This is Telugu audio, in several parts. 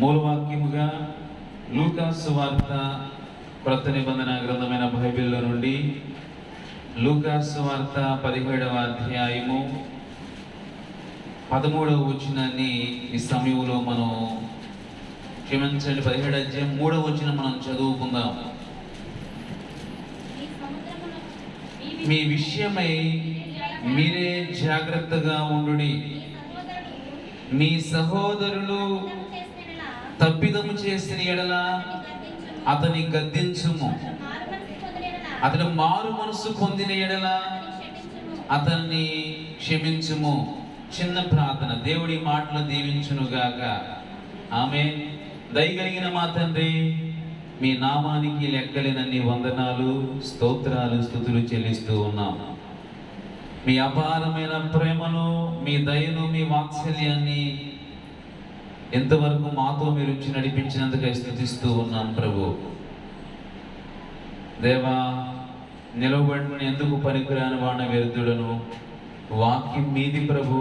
మూలవాక్యముగా లూకా సువార్త క్రొత్త నిబంధన గ్రంథమైన బైబిల్లో నుండి లూకా సువార్త 17వ అధ్యాయము 13వ వచనాన్ని ఈ సమయంలో మనం క్షమించండి 17వ అధ్యాయం 3వ వచనం మనం చదువుకుందాం. మీ విషయమై మీరే జాగ్రత్తగా ఉండుడి. మీ సహోదరులు తప్పిదము చేసిన ఎడల అతని గద్దించుము. అతడు మారు మనసు పొందిన ఎడల అతన్ని క్షమించుము. చిన్న ప్రార్థన. దేవుడి మాటలు దీవించునుగాక. ఆమేన్. దయగలిగిన మా తండ్రి, మీ నామానికి లెక్కలేనన్ని వందనాలు, స్తోత్రాలు, స్తుతులు చెల్లిస్తూ ఉన్నాం. మీ అపారమైన ప్రేమను, మీ దయను, మీ వాత్సల్యాన్ని ఎంతవరకు మాతో మీరు ఉంచి నడిపించినందుకై స్తుతిస్తూ ఉన్నాం ప్రభు. దేవా, నిలవబడిన ఎందుకు పనికిరాని వాడిన విరుద్ధులను వాక్యం మీది ప్రభు.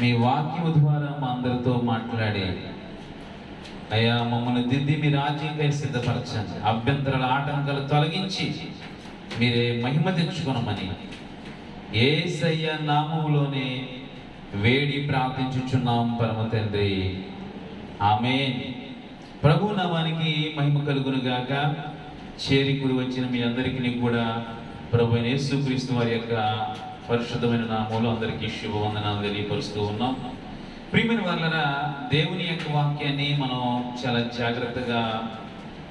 మీ వాక్యము ద్వారా మా అందరితో మాట్లాడి అయ్యా మమ్మల్ని దిద్ది మీ రాజ్యంకై సిద్ధపరచండి. అభ్యంతరాల ఆటంకాలు తొలగించి మీరే మహిమ తెచ్చుకొనమని యేసయ్య నామములోనే వేడి ప్రార్థించుచున్నాం పరమ తండ్రి. ఆమేన్. ప్రభు నామానికి మహిమ కలుగును గాక. చేరికుడి వచ్చిన మీ అందరికీ కూడా ప్రభు యేసుక్రీస్తు వారి యొక్క పరిశుద్ధమైన నామములో అందరికీ శుభవందనాలు తెలియపరుస్తూ ఉన్నాం. ప్రియమైన వాళ్ళరా, దేవుని యొక్క వాక్యాన్ని మనం చాలా జాగ్రత్తగా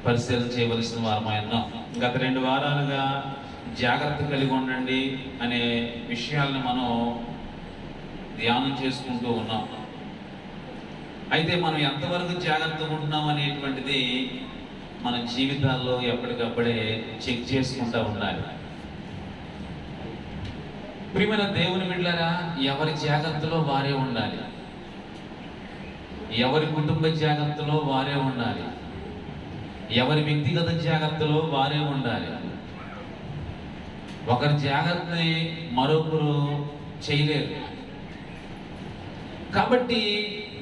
పరిశీలన చేయవలసిన వారమై ఉన్నాం. గత 2 వారాలుగా జాగ్రత్త కలిగి ఉండండి అనే విషయాలను మనం ధ్యానం చేసుకుంటూ ఉన్నాం. అయితే మనం ఎంతవరకు జాగ్రత్తగా ఉంటున్నాం అనేటువంటిది మన జీవితాల్లో ఎప్పటికప్పుడే చెక్ చేసుకుంటూ ఉండాలి. ప్రియమైన దేవుని బిడ్డలారా, ఎవరి జాగ్రత్తలో వారే ఉండాలి. ఎవరి కుటుంబ జాగ్రత్తలో వారే ఉండాలి. ఎవరి వ్యక్తిగత జాగ్రత్తలో వారే ఉండాలి. ఒకరి జాగ్రత్తని మరొకరు చేయలేరు. కాబట్టి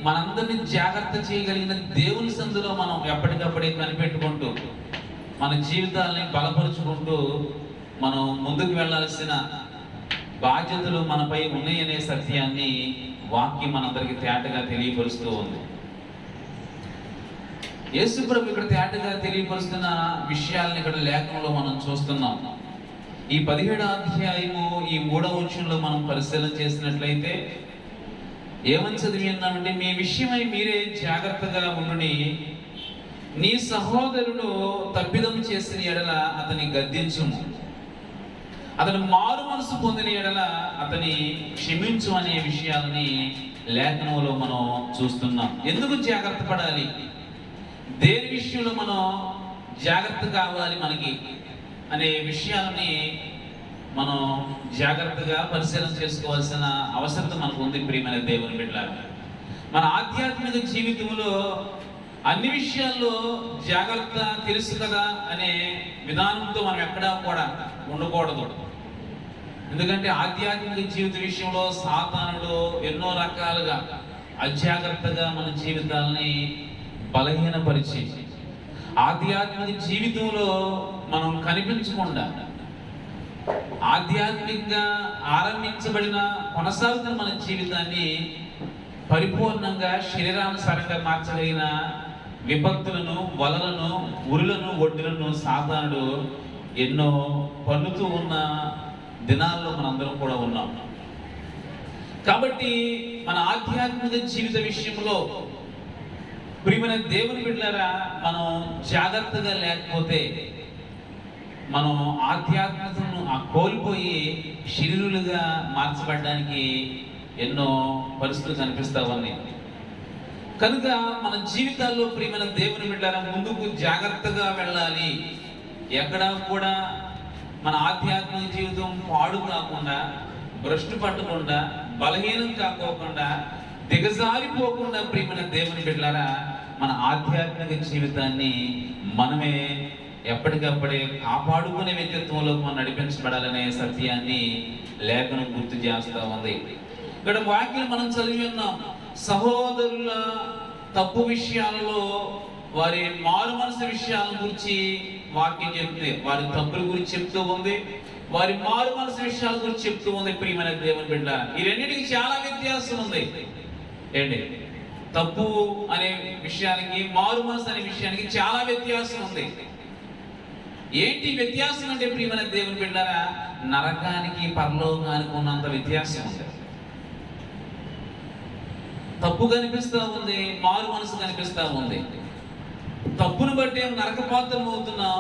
మనందరినీ జాగ్రత్త చేయగలిగిన దేవుని సందులో మనం ఎప్పటికప్పుడే కనిపెట్టుకుంటూ మన జీవితాలని బలపరుచుకుంటూ మనం ముందుకు వెళ్ళాల్సిన బాధ్యతలు మనపై ఉన్నాయనే సత్యాన్ని వాక్యం మనందరికీ తేటగా తెలియపరుస్తూ ఉంది. యేసు ప్రభు ఇక్కడ తేటగా తెలియపరుస్తున్న విషయాలను ఇక్కడ లేఖనంలో మనం చూస్తున్నాం. ఈ 17వ అధ్యాయము ఈ 3వ వచనంలో మనం పరిశీలన చేసినట్లయితే ఏమని చదివి ఉన్నామంటే, మీ విషయమై మీరే జాగ్రత్తగా ఉండుడి. నీ సహోదరుడు తప్పిదం చేసిన ఎడల అతని గద్దించుము. అతను మారు మనసు పొందిన ఎడల అతని క్షమించు అనే విషయాలని లేఖనంలో మనం చూస్తున్నాం. ఎందుకు జాగ్రత్త పడాలి, దేని విషయంలో మనం జాగ్రత్త కావాలి మనకి అనే విషయాలని మనం జాగ్రత్తగా పరిశీలన చేసుకోవాల్సిన అవసరత మనకు ఉంది. ప్రియమైన దేవుని బిడ్డలారా, మన ఆధ్యాత్మిక జీవితంలో అన్ని విషయాల్లో జాగ్రత్త తెలుసు కదా అనే విధానంతో మనం ఎక్కడా కూడా ఉండకూడదు. ఎందుకంటే ఆధ్యాత్మిక జీవిత విషయంలో సాతానుడు ఎన్నో రకాలుగా అజాగ్రత్తగా మన జీవితాలని బలహీనపరిచి ఆధ్యాత్మిక జీవితంలో మనం కనిపించకుండా ఆధ్యాత్మికంగా ఆరంభించబడిన కొనసాగుతున్న మన జీవితాన్ని పరిపూర్ణంగా శరీరానుసారంగా మార్చగలిగిన విపత్తులను, వలలను, ఉరులను, ఒడ్డులను సాతానుడు ఎన్నో పన్నుతూ ఉన్న దినాల్లో మనందరం కూడా ఉన్నాం. కాబట్టి మన ఆధ్యాత్మిక జీవిత విషయంలో ప్రియమైన దేవుని బిడ్డలారా, మనం జాగ్రత్తగా లేకపోతే మనం ఆధ్యాత్మికతను కోల్పోయి శరీరులుగా మార్చబడడానికి ఎన్నో పరిస్థితులు కనిపిస్తావని. కనుక మన జీవితాల్లో ప్రియమైన దేవుని బిడ్డలారా, ముందుకు జాగ్రత్తగా వెళ్ళాలి. ఎక్కడా కూడా మన ఆధ్యాత్మిక జీవితం పాడు కాకుండా, భ్రష్టు పట్టకుండా, బలహీనం కాకోకుండా, దిగజారిపోకుండా ప్రియమైన దేవుని బిడ్డలారా, మన ఆధ్యాత్మిక జీవితాన్ని మనమే ఎప్పటికప్పుడే కాపాడుకునే వ్యక్తిత్వంలో మనం నడిపించబడాలనే సత్యాన్ని లేఖనం గుర్తు చేస్తూ ఉంది. ఇక్కడ వాక్యం మనం చదివి ఉన్నాం. సహోదరుల తప్పు విషయాలలో, వారి మారు మనసు విషయాల గురించి వాక్యం చెప్తే, వారి తప్పుల గురించి చెప్తూ ఉంది, వారి మారు మనసు విషయాల గురించి చెప్తూ ఉంది. ప్రియమైన దేవుని బిడ్డ, ఈ రెండింటికి చాలా వ్యత్యాసం ఉంది. ఏంటి? తప్పు అనే విషయానికి, మారు మనసు అనే విషయానికి చాలా వ్యత్యాసం ఉంది. ఏంటి వ్యత్యాసం అంటే ప్రియమైన దేవుని బిడ్డలారా, నరకానికి పరలోకానికి ఉన్నంత వ్యత్యాసం ఉంది. తప్పు కనిపిస్తూ ఉంది, మారు మనసు కనిపిస్తూ ఉంది. తప్పును బట్టి నరకపాత్రం అవుతున్నాం,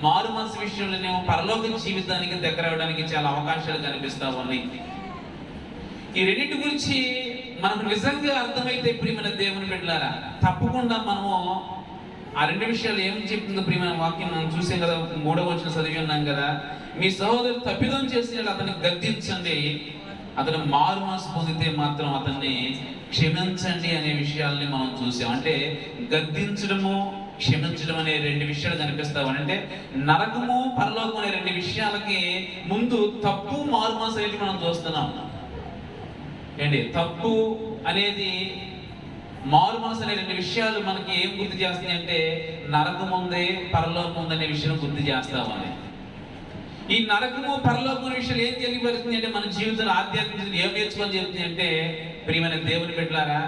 మారు మనసు విషయంలోనేమో పరలోక జీవితానికి దగ్గర అవడానికి చాలా అవకాశాలు కనిపిస్తూ ఉన్నాయి. ఈ రెండింటి గురించి మనకు నిజంగా అర్థమైతే ప్రియమైన దేవుని బిడ్డలారా, తప్పకుండా మనము ఆ రెండు విషయాలు ఏం చెప్తుందో ప్రియమైన వాక్యం మనం చూసాం కదా. 3వ వచనం చదివి ఉన్నాం కదా, మీ సహోదరుడు తప్పిదం చేసిన అతన్ని గద్దించండి, అతను మారు మనసు పొందితే మాత్రం అతన్ని క్షమించండి అనే విషయాల్ని మనం చూసాం. అంటే గద్దించడము, క్షమించడం అనే రెండు విషయాలు కనిపిస్తావు. అంటే నరకము, పరలోకం అనే రెండు విషయాలకి ముందు తప్పు, మారు మనసు అనేది మనం చూస్తున్నాం. ఏంటి? తప్పు అనేది, మారు మనసు అనే రెండు విషయాలు మనకి ఏం గుర్తు చేస్తాయి అంటే, నరకం ఉంది, పరలోకం ఉంది అనే విషయం గుర్తు చేస్తామని. ఈ నరకము, పరలోకం అనే విషయాలు ఏం తెలియపరుస్తుంది అంటే, మన జీవితంలో ఆధ్యాత్మిక ఏం నేర్చుకొని చెప్తుంది అంటే, ప్రియమైన దేవుని బిడ్డలారా,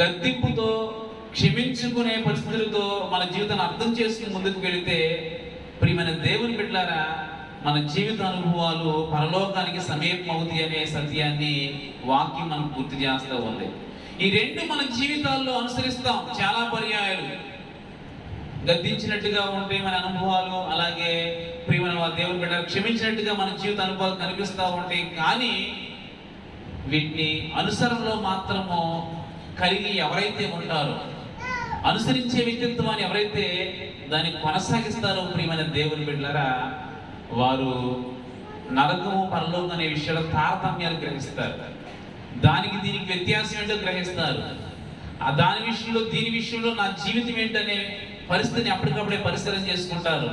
గద్దింపుతో, క్షమించుకునే పరిస్థితులతో మన జీవితాన్ని అర్థం చేసుకుని ముందుకు వెళితే, ప్రియమైన దేవుని బిడ్డలారా, మన జీవిత అనుభవాలు పరలోకానికి సమీపం అవుతాయి అనే సత్యాన్ని వాక్యం మనకు గుర్తు చేస్తూ ఉంది. ఈ రెండు మన జీవితాల్లో అనుసరిస్తాం చాలా పర్యాయాలు. గద్దించినట్టుగా ఉంటే మన అనుభవాలు, అలాగే ప్రియమైన దేవుని బిడ్డ క్షమించినట్టుగా మన జీవిత అనుభవాలు కనిపిస్తూ ఉంటాయి. కానీ వీటిని అనుసరణలో మాత్రము కలిగి ఎవరైతే ఉంటారో, అనుసరించే వ్యక్తిత్వాన్ని ఎవరైతే దాన్ని కొనసాగిస్తారో ప్రియమైన దేవుని బిడ్డలారా, వారు నరకము, పరలోకం అనే విషయాలు తారతమ్యాలు గ్రహిస్తారు. దానికి దీనికి వ్యత్యాసం ఏంటో గ్రహిస్తారు. ఆ దాని విషయంలో, దీని విషయంలో నా జీవితం ఏంటనే పరిస్థితిని అప్పటికప్పుడే పరిశీలన చేసుకుంటారు.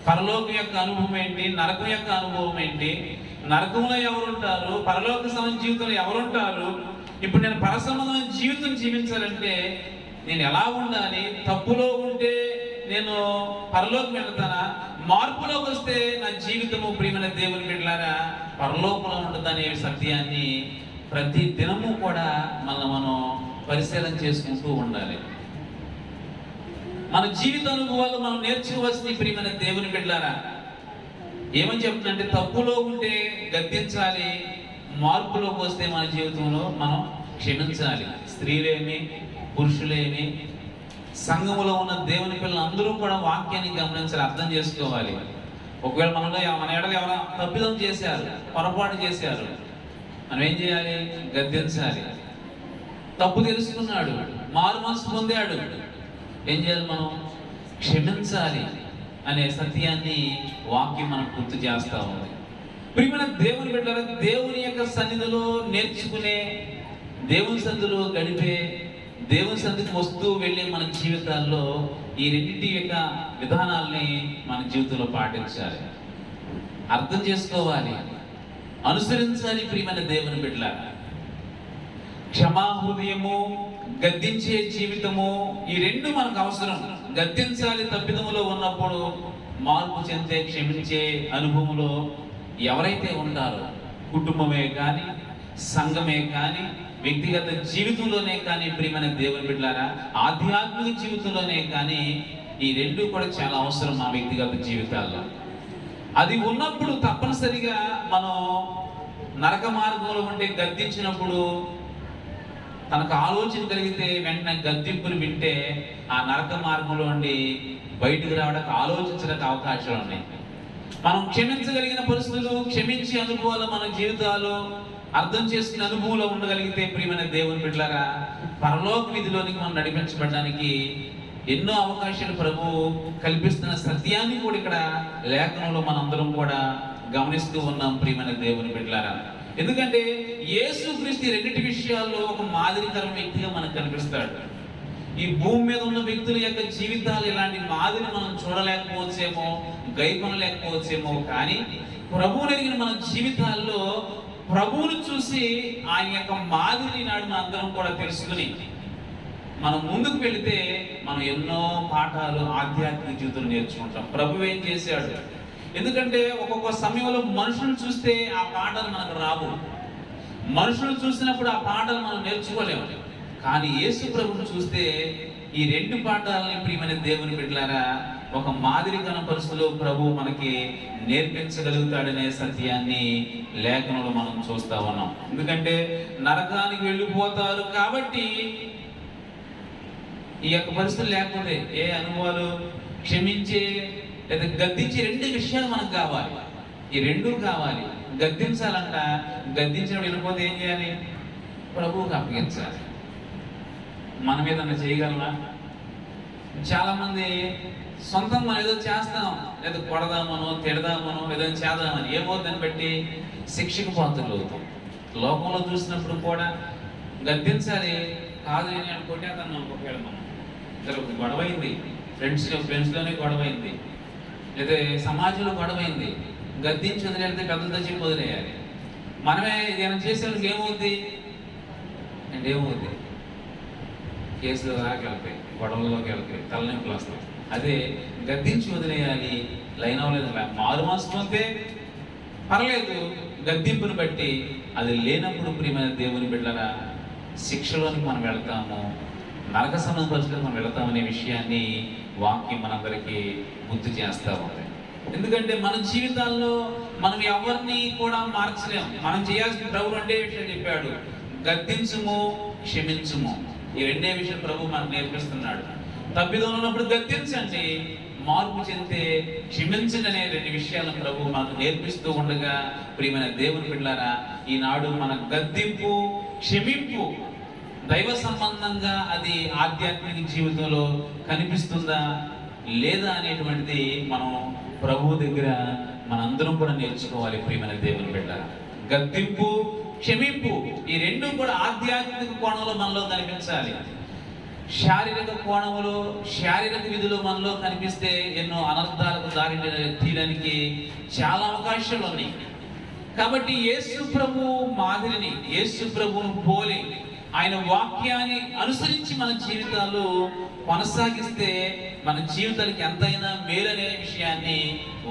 పరలోకం యొక్క అనుభవం ఏంటి, నరకం యొక్క అనుభవం ఏంటి, నరకంలో ఎవరుంటారు, పరలోక సంబంధ జీవితంలో ఎవరుంటారు, ఇప్పుడు నేను పరసంబంధమైన జీవితం జీవించాలంటే నేను ఎలా ఉండాలి, తప్పులో ఉంటే నేను పరలోకం వెళ్తానా, మార్పులోకి వస్తే నా జీవితము ప్రియమైన దేవుని బిడ్డలారా పరలోకంలో ఉంటుందనే సత్యాన్ని ప్రతి దినము కూడా మనం పరిశీలన చేసుకుంటూ ఉండాలి. మన జీవిత అనుభవాలు మనం నేర్చుకోవాల్సింది ప్రియమైన దేవుని బిడ్డలారా. ఏమని చెప్తుందంటే, తప్పులో ఉంటే గద్దించాలి, మార్పులోకి వస్తే మన జీవితంలో మనం క్షమించాలి. స్త్రీలేమి, పురుషులేమి, సంఘములో ఉన్న దేవుని పిల్లలు అందరూ కూడా వాక్యాన్ని గమనించాలి, అర్థం చేసుకోవాలి. ఒకవేళ మన ఎడల ఎవరైనా తప్పిదం చేశారు, పొరపాటు చేశారు, మనం ఏం చేయాలి? గద్దించాలి. తప్పు తెలుసుకున్నాడు, మారు మనసు పొందాడు, ఏం చేయాలి? మనం క్షమించాలి అనే సత్యాన్ని వాక్యం మనకు గుర్తు చేస్తా ఉంది. ప్రియమైన దేవుని బిడ్డలారా, దేవుని యొక్క సన్నిధిలో నేర్చుకునే, దేవుని సన్నిధిలో గడిపే, దేవుని సన్నిధికి వస్తూ వెళ్ళే మన జీవితాల్లో ఈ రెండింటి యొక్క విధానాల్ని మన జీవితంలో పాటించాలి, అర్థం చేసుకోవాలి, అనుసరించాలి. ప్రియమైన దేవుని బిడ్డలారా, క్షమా హృదయము, గద్దించే జీవితము, ఈ రెండు మనకు అవసరం. గద్దించాలి తప్పిదములో ఉన్నప్పుడు, మార్పు చెందే క్షమించే అనుభవంలో ఎవరైతే ఉంటారో, కుటుంబమే కానీ, సంఘమే కానీ, వ్యక్తిగత జీవితంలోనే కానీ, ప్రియమైన దేవుని బిడ్డలారా ఆధ్యాత్మిక జీవితంలోనే కానీ, ఈ రెండు కూడా చాలా అవసరం మా వ్యక్తిగత జీవితాల్లో. అది ఉన్నప్పుడు తప్పనిసరిగా మనం నరక మార్గంలో ఉంటే గద్దించినప్పుడు తనకు ఆలోచన కలిగితే వెంటనే గద్దింపులు వింటే ఆ నరక మార్గంలో ఉండి బయటకు రావడానికి, ఆలోచించడానికి అవకాశాలు ఉన్నాయి. మనం క్షమించగలిగిన పరిస్థితులు, క్షమించే అనుభవాలు మన జీవితాలు అర్థం చేసుకునే అనుభవంలో ఉండగలిగితే ప్రియమైన దేవుని బిడ్డలారా పరలోక విధిలోనికి మనం నడిపించబడడానికి ఎన్నో అవకాశాలు ప్రభువు కల్పిస్తున్న సత్యాన్ని కూడా ఇక్కడ లేఖనంలో మనందరం కూడా గమనిస్తూ ఉన్నాం ప్రియమైన దేవుని బిడ్డలారా. ఎందుకంటే యేసుక్రీస్తు రెండింటి విషయాల్లో ఒక మాదిరికరం వ్యక్తిగా మనకు కనిపిస్తాడు. ఈ భూమి మీద ఉన్న వ్యక్తుల యొక్క జీవితాలు ఇలాంటి మాదిరి మనం చూడలేకపోవచ్చేమో, గైకొనలేకపోవచ్చేమో, కానీ ప్రభువుని ఎరిగిన మన జీవితాల్లో ప్రభువును చూసి ఆయన యొక్క మాదిరి నాడు మన అందరం కూడా తెలుసుకుని మనం ముందుకు వెళితే మనం ఎన్నో పాఠాలు ఆధ్యాత్మిక జీవితంలో నేర్చుకుంటాం. ప్రభు ఏం చేశాడు? ఎందుకంటే ఒక్కొక్క సమయంలో మనుషులు చూస్తే ఆ పాఠాలు మనకు రావు. మనుషులు చూసినప్పుడు ఆ పాఠాలు మనం నేర్చుకోలేము. కానీ యేసు ప్రభువును చూస్తే ఈ రెండు పాఠాలని ప్రియమైన దేవుని బిడ్డలారా ఒక మాదిరికరణ పరిస్థితుల్లో ప్రభు మనకి నేర్పించగలుగుతాడనే సత్యాన్ని లేఖనంలో మనం చూస్తా ఉన్నాం. ఎందుకంటే నరకానికి వెళ్ళిపోతారు కాబట్టి ఈ యొక్క పరిస్థితులు లేకపోతే ఏ అనుభవాలు క్షమించే లేదా గద్దించే రెండు విషయాలు మనకు కావాలి. ఈ రెండు కావాలి. గద్దించాలంట, గద్దించడం వెళ్ళిపోతే ఏం చేయాలి? ప్రభువుకి అప్పగించాలి. మన మీద చేయగలమా? చాలా మంది సొంతం మనం ఏదో చేస్తాం, లేదా కొడదామనో తిడదామనో ఏదో చేద్దామని ఏమవుతుందని బట్టి శిక్షకు పాత్రలు అవుతాం. లోకంలో చూసినప్పుడు కూడా గద్దించాలి కాదు అని అనుకుంటే అతను ఒకవేళ మనం గొడవైంది, ఫ్రెండ్స్లోనే గొడవైంది, లేదా సమాజంలో గొడవైంది, గద్దించి వదిలేస్తే పెద్దలతో చెప్పి వదిలేయాలి. మనమే ఏదైనా చేసేవాళ్ళకి ఏమవుద్ది అంటే ఏమవుద్ది? కేసులు దాకా వెళ్తాయి, గొడవల్లోకి వెళ్తాయి, తలనొప్పులు వస్తాయి. అదే గద్దించి వదిలేయాలి. లైన్ అవ్వలేదు, మారు మనసు పొందితే పర్లేదు. గద్దింపుని బట్టి అది లేనప్పుడు ప్రియమైన దేవుని బిడ్డలారా శిక్షలోనికి మనం వెళ్తాము, నరక సంబంధ పరిస్థితులకు మనం వెళతామనే విషయాన్ని వాక్యం మనందరికీ గుర్తు చేస్తూ ఉంది. ఎందుకంటే మన జీవితాల్లో మనం ఎవరిని కూడా మార్చలేము. మనం చేయాల్సిన ప్రభు రెండే విషయం చెప్పాడు: గద్దించుము, క్షమించుము. ఈ రెండే విషయం ప్రభు మనకు నేర్పిస్తున్నాడు. తప్పిదం ఉన్నప్పుడు గద్దించండి, మార్పు చెందితే క్షమించండి అనే రెండు విషయాలను ప్రభు మనకు నేర్పిస్తూ ఉండగా ప్రియమైన దేవుని బిడ్డలారా ఈనాడు మన గద్దింపు, క్షమింపు దైవ సంబంధంగా అది ఆధ్యాత్మిక జీవితంలో కనిపిస్తుందా లేదా అనేటువంటిది మనం ప్రభు దగ్గర మనందరం కూడా నేర్చుకోవాలి. ప్రియమైన దేవుని బిడ్డలారా గద్దింపు, క్షమింపు ఈ రెండు కూడా ఆధ్యాత్మిక కోణంలో మనలో కనిపించాలి. శారీరక కోణంలో, శారీరక విధులు మనలో కనిపిస్తే ఎన్నో అనర్థాలకు దారి తీయడానికి చాలా అవకాశాలు ఉన్నాయి. కాబట్టి యేసు ప్రభు మాదిరిని, యేసు ప్రభువును పోలి ఆయన వాక్యాన్ని అనుసరించి మన జీవితాలు కొనసాగిస్తే మన జీవితానికి ఎంతైనా మేలనే విషయాన్ని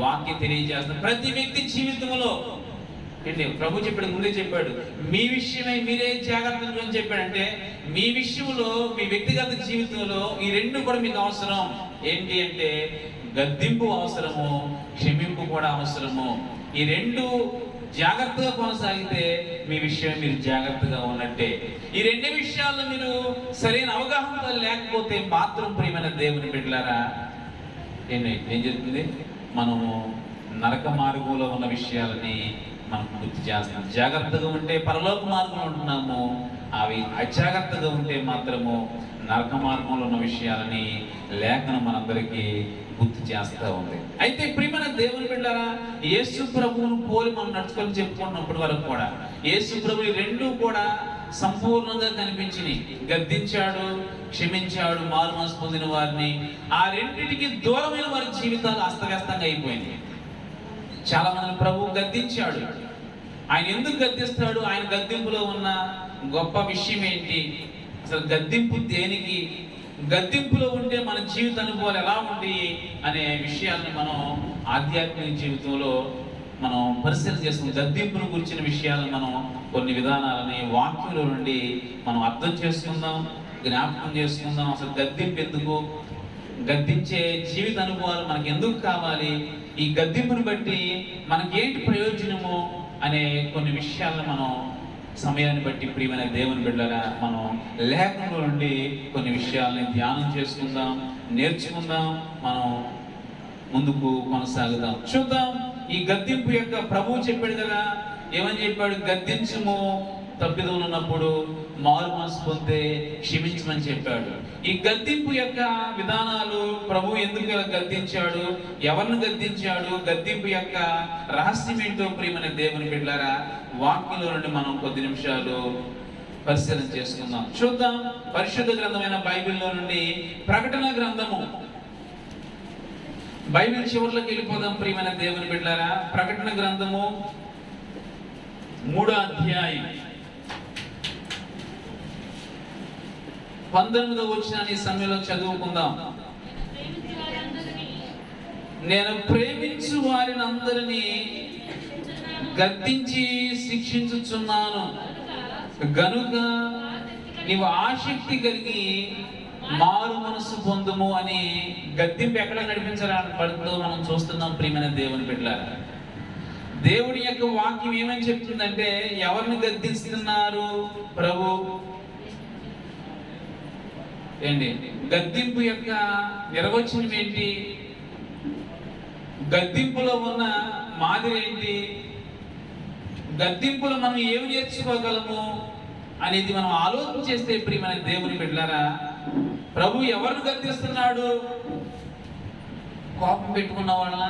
వాక్యం తెలియజేస్తుంది. ప్రతి వ్యక్తి జీవితంలో ఏంటి ప్రభు చెప్పాడు, ముందే చెప్పాడు, మీ విషయమై మీరే జాగ్రత్తలు అని చెప్పాడంటే మీ విషయంలో, మీ వ్యక్తిగత జీవితంలో ఈ రెండు కూడా మీకు అవసరం. ఏంటి అంటే గద్దింపు అవసరము, క్షమింపు కూడా అవసరము. ఈ రెండు జాగ్రత్తగా కొనసాగితే మీ విషయం మీరు జాగ్రత్తగా ఉన్నట్టే. ఈ రెండు విషయాల్లో మీరు సరైన అవగాహన లేకపోతే మాత్రం ప్రియమైన దేవుని బిడ్డలారా ఏం జరుగుతుంది? మనము నరక మార్గంలో ఉన్న విషయాలని మనం గుర్తు చేస్తాం. జాగ్రత్తగా ఉంటే పరలోక మార్గంలో ఉంటున్నాము, అవి అజాగ్రత్తగా ఉంటే మాత్రము నరక మార్గంలో ఉన్న విషయాలని లేఖనం మనందరికీ గుర్తు చేస్తూ ఉంది. అయితే ప్రియమైన దేవుని బిడ్డలారా యేసు ప్రభువును పోలి మనం నడుచుకొని చెప్పుకున్నప్పటి వరకు కూడా యేసు ప్రభు రెండు కూడా సంపూర్ణంగా కనిపించినాయి. గద్దించాడు, క్షమించాడు మారు మనసు పొందిన వారిని. ఆ రెండింటికి దూరమైన వారి జీవితాలు అస్తవ్యస్తంగా అయిపోయింది. చాలా మంది ప్రభు గద్దించాడు. ఆయన ఎందుకు గద్దిస్తాడు? ఆయన గద్దింపులో ఉన్న గొప్ప విషయం ఏంటి? అసలు గద్దింపు దేనికి? గద్దింపులో ఉంటే మన జీవిత అనుభవాలు ఎలా ఉంటాయి అనే విషయాన్ని మనం ఆధ్యాత్మిక జీవితంలో మనం పరిశీలన చేసుకుందాం. గద్దింపును గురించిన విషయాలను మనం కొన్ని విధానాలని వాక్యంలో నుండి మనం అర్థం చేసుకుందాం, జ్ఞాపకం చేసుకుందాం. అసలు గద్దింపు ఎందుకు, గద్దించే జీవిత అనుభవాలు మనకు ఎందుకు కావాలి, ఈ గద్దింపుని బట్టి మనకేంటి ప్రయోజనము అనే కొన్ని విషయాలను మనం సమయాన్ని బట్టి ప్రియమైన దేవుని బిడ్డలారా మనం లేఖనంలో నుండి కొన్ని విషయాలని ధ్యానం చేసుకుందాం, నేర్చుకుందాం, మనం ముందుకు కొనసాగుదాం. చూద్దాం ఈ గద్దింపు యొక్క ప్రభువు చెప్పాడు కదా, ఏమని చెప్పాడు? గద్దించుము, తప్పిదం ఉన్నప్పుడు మారు మనసు పొందితే క్షమించమని చెప్పాడు. ఈ గద్దింపు యొక్క విధానాలు ప్రభు ఎందుకు గద్దించాడు, ఎవరిని గద్దించాడు, గద్దింపు యొక్క రహస్యం ఏంటో ప్రియమైన దేవుని బిడ్డలారా వాక్యంలో నుండి మనం కొద్ది నిమిషాలు పరిశీలన చేసుకుందాం. చూద్దాం పరిశుద్ధ గ్రంథమైన బైబిల్లో నుండి ప్రకటన గ్రంథము. బైబిల్ చివరిలోకి వెళ్ళిపోదాం ప్రియమైన దేవుని బిడ్డలారా. ప్రకటన గ్రంథము 3వ అధ్యాయం 19వ వచనాన్ని ఈ సమయంలో చదువుకుందాం. నేను ప్రేమించు వారిని అందరినీ గద్దించి శిక్షించుచున్నాను గనుక నీవు ఆసక్తి కలిగి మారు మనసు పొందుము అని గద్దింపు ఎక్కడ నడిపించబడుతుందో మనం చూస్తున్నాం. ప్రియమైన దేవుని బిడ్డలారా, దేవుడి యొక్క వాక్యం ఏమని చెప్తుందంటే ఎవరిని గద్దిస్తున్నారు ప్రభు ఏంటి? గద్దింపు యొక్క నిర్వచనం ఏంటి? గద్దింపులో ఉన్న మాదిరి ఏంటి? గద్దింపులో మనం ఏమి నేర్చుకోగలము అనేది మనం ఆలోచన చేస్తే ప్రియమైన దేవుని బిడ్డలారా, ప్రభు ఎవరిని గద్దిస్తున్నాడు? కోపం పెట్టుకున్న వాళ్ళ?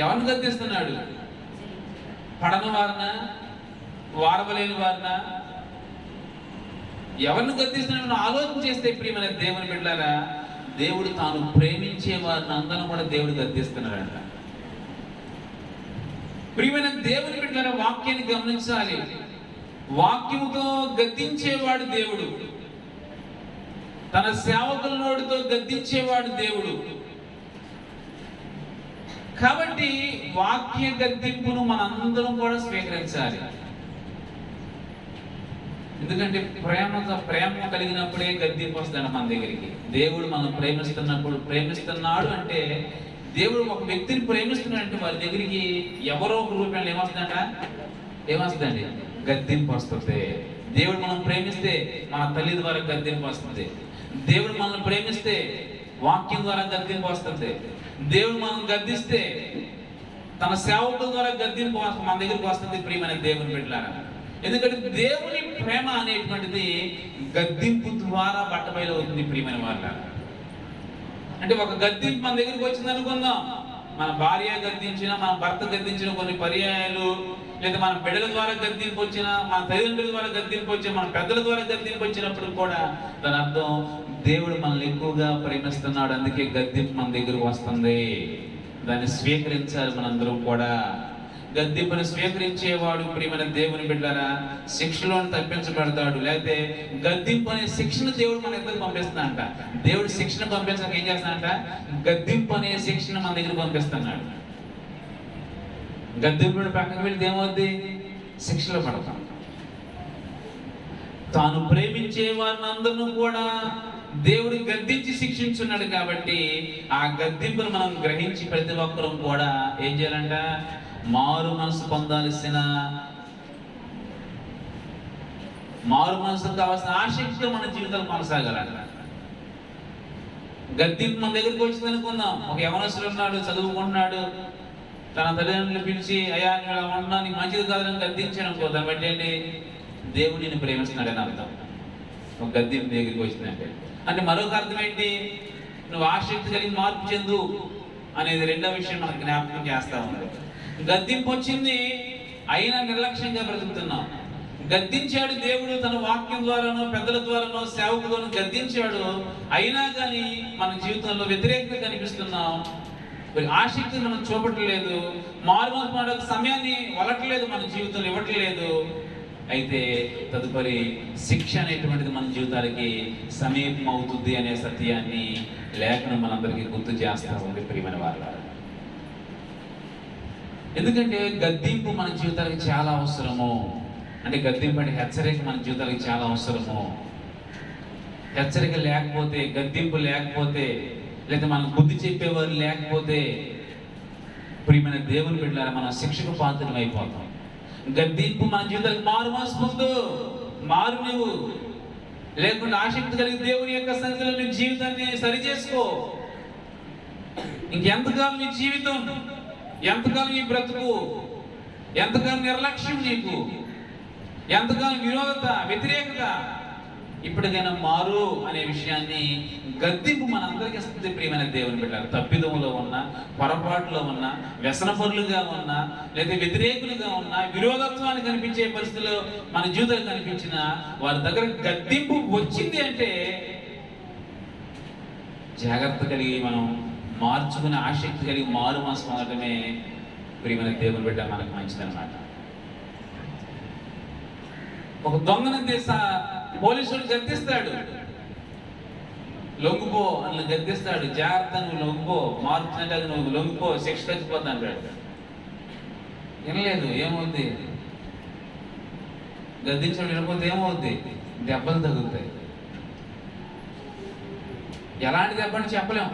ఎవరిని గద్దిస్తున్నాడు? పడని వారిన? వారవలేని వారిన? ఎవరిని గద్దిస్తున్నాడు ఆలోచన చేస్తే ప్రియమైన దేవుని బిడ్డలారా, దేవుడు తాను ప్రేమించే వారిని అందరం కూడా దేవుడు గద్దిస్తున్నాడంట. ప్రియమైన దేవుని బిడ్డలారా, వాక్యాన్ని గమనించాలి. వాక్యముతో గద్దించేవాడు దేవుడు, తన సేవకుల నోటితో గద్దించేవాడు దేవుడు. కాబట్టి వాక్య గద్దింపును మనందరం కూడా స్వీకరించాలి. ఎందుకంటే ప్రేమ కలిగినప్పుడే గద్దింపు వస్తాడు మన దగ్గరికి. దేవుడు మనం ప్రేమిస్తున్నాడు అంటే, దేవుడు ఒక వ్యక్తిని ప్రేమిస్తున్నాడంటే వారి దగ్గరికి ఎవరో ఒక రూపంలో ఏమొస్తుందండి? గద్దింపు వస్తుంది. దేవుడు మనం ప్రేమిస్తే మన తల్లి ద్వారా గద్దింపు వస్తుంది. దేవుడు మనల్ని ప్రేమిస్తే వాక్యం ద్వారా గద్దింపు వస్తుంది. దేవుడు మనం గద్దిస్తే తన సేవకుల ద్వారా గద్దింపు మన దగ్గరికి వస్తుంది. ప్రియమైన దేవుని బిడ్డలారా, ఎందుకంటే దేవుని ప్రేమ అనేటువంటిది గద్దింపు ద్వారా బట్టబయలు అవుతుంది. ప్రియమైన వాళ్ళ అంటే ఒక గద్దింపు మన దగ్గరికి వచ్చింది అనుకుందాం, మన భార్య గద్దించిన, మన భర్త గద్దించిన కొన్ని పర్యాయాలు, లేదా మన బిడ్డల ద్వారా గద్దింపు వచ్చిన, మన తల్లిదండ్రుల ద్వారా గద్దింపు వచ్చిన, మన పెద్దల ద్వారా గద్దింపు వచ్చినప్పుడు కూడా దాని అర్థం దేవుడు మనల్ని ఎక్కువగా ప్రేమిస్తున్నాడు, అందుకే గద్దింపు మన దగ్గరకు వస్తుంది. దాన్ని స్వీకరించాలి మనందరం కూడా. గద్దింపును స్వీకరించేవాడు ప్రియమైన దేవుని బిడ్డలారా శిక్షలోని తప్పించబడతాడు. లేకపోతే గద్దింపు అనే శిక్షణ దేవుడు మన దగ్గరికి పంపిస్తున్నాడంట. దేవుడు శిక్షణ పంపించక ఏం చేస్తాడంట? గద్దింపు అనే శిక్షణ మన దగ్గర పంపిస్తున్నాడు. గద్దింపుడు పక్కన వెళ్తే ఏమవుద్ది? శిక్షలో పడతాం. తాను ప్రేమించే వారిని అందరూ కూడా దేవుడు గద్దించి శిక్షించున్నాడు. కాబట్టి ఆ గద్దింపును మనం గ్రహించి ప్రతి ఒక్కరూ కూడా ఏం చేయాలంట? మారు మనసు పొందాల్సిన, మారు మనసుకు కావాల్సిన ఆసక్తితో మన జీవితాలు కొనసాగాలంట. గద్దింపు మన దగ్గరికి వచ్చింది అనుకుందాం. ఒక యవనస్తుడు ఉన్నాడు, చదువుకుంటున్నాడు, తన తల్లిదండ్రులు పిలిచి అయ్యా నువ్వు ఇలా ఉన్నా నీకు మంచిది కాదని గద్దించాను అనుకో, దాన్ని బట్టి ఏంటి? దేవుడు నేను ప్రేమిస్తున్నాడని అర్థం. ఒక గద్దింపు దగ్గరికి వచ్చిందంటే అంటే మరొక అర్థం ఏంటి? నువ్వు ఆసక్తి కలిగి మార్పు చెందు అనేది రెండో విషయం మనకు జ్ఞాపకం చేస్తా ఉంది. గద్దింపు వచ్చింది అయినా నిర్లక్ష్యంగా బ్రతుకుతున్నాం. గద్దించాడు దేవుడు తన వాక్యం ద్వారానో పెద్దల ద్వారానో సేవకులను గద్దించాడు, అయినా కానీ మన జీవితంలో వ్యతిరేకంగా కనిపిస్తున్నాం. ఆసక్తి మనం చూపట్లేదు, మారుమనసు మన సమయాన్ని వలట్లేదు, మన జీవితంలో ఇవ్వట్లేదు. అయితే తదుపరి శిక్ష అనేటువంటిది మన జీవితాలకి సమీపం అవుతుంది అనే సత్యాన్ని లేఖనం మనందరికీ గుర్తు చేస్తా ఉంది ప్రియమైన వాళ్ళ. ఎందుకంటే గద్దింపు మన జీవితాలకి చాలా అవసరము. అంటే గద్దింపు అంటే హెచ్చరిక మన జీవితాలకి చాలా అవసరము. హెచ్చరిక లేకపోతే, గద్దింపు లేకపోతే, లేదా మనం బుద్ధి చెప్పేవారు లేకపోతే ప్రియమైన దేవుని బిడ్డలారా మనం శిక్షకు పాత్రం అయిపోతాం. గద్దింపు మన జీవితాలకు మారు మనసు పొందు, మారు నువ్వు లేకుండా ఆసక్తి కలిగి దేవుని యొక్క సన్నిధిలో నీ జీవితాన్ని సరి చేసుకో. ఇంకెంతకాలం నీ జీవితం, ఎంతకాలం నీ బ్రతుకు, ఎంతకాలం నిర్లక్ష్యం నీకు, ఎంతకాలం విరోధత, వ్యతిరేకత. ఇప్పటికైనా మారు అనే విషయాన్ని గద్దింపు మనందరికీ వస్తుంది ప్రియమైన దేవుని బిడ్డలారా. తప్పిదములో ఉన్న, పొరపాటులో ఉన్న, వ్యసనపరులుగా ఉన్న, లేదా వ్యతిరేకులుగా ఉన్న, విరోధత్వాన్ని కనిపించే పరిస్థితుల్లో మన జీవితాలు కనిపించిన వారి దగ్గర గద్దింపు వచ్చింది అంటే జాగ్రత్త కలిగి మనం మార్చుకునే ఆసక్తి కలిగి మారు మనసు పొందడమే ప్రియమైన దేవుని బిడ్డ మనకు మంచిదన్నమాట. ఒక దొంగని తీసా పోలీసుడు గద్దిస్తాడు, లొంగిపో అని గద్దిస్తాడు. జాగ్రత్త, నువ్వు లొంగిపో, మార్చినట్టు నువ్వు లొంగిపో, శిక్ష తగ్గిపోద్ది అంటాడు. వినలేదు. ఏమవుద్ది? గద్దించడం వినకపోతే ఏమవుద్ది? దెబ్బలు తగులుతాయి. ఎలాంటి దెబ్బని చెప్పలేము.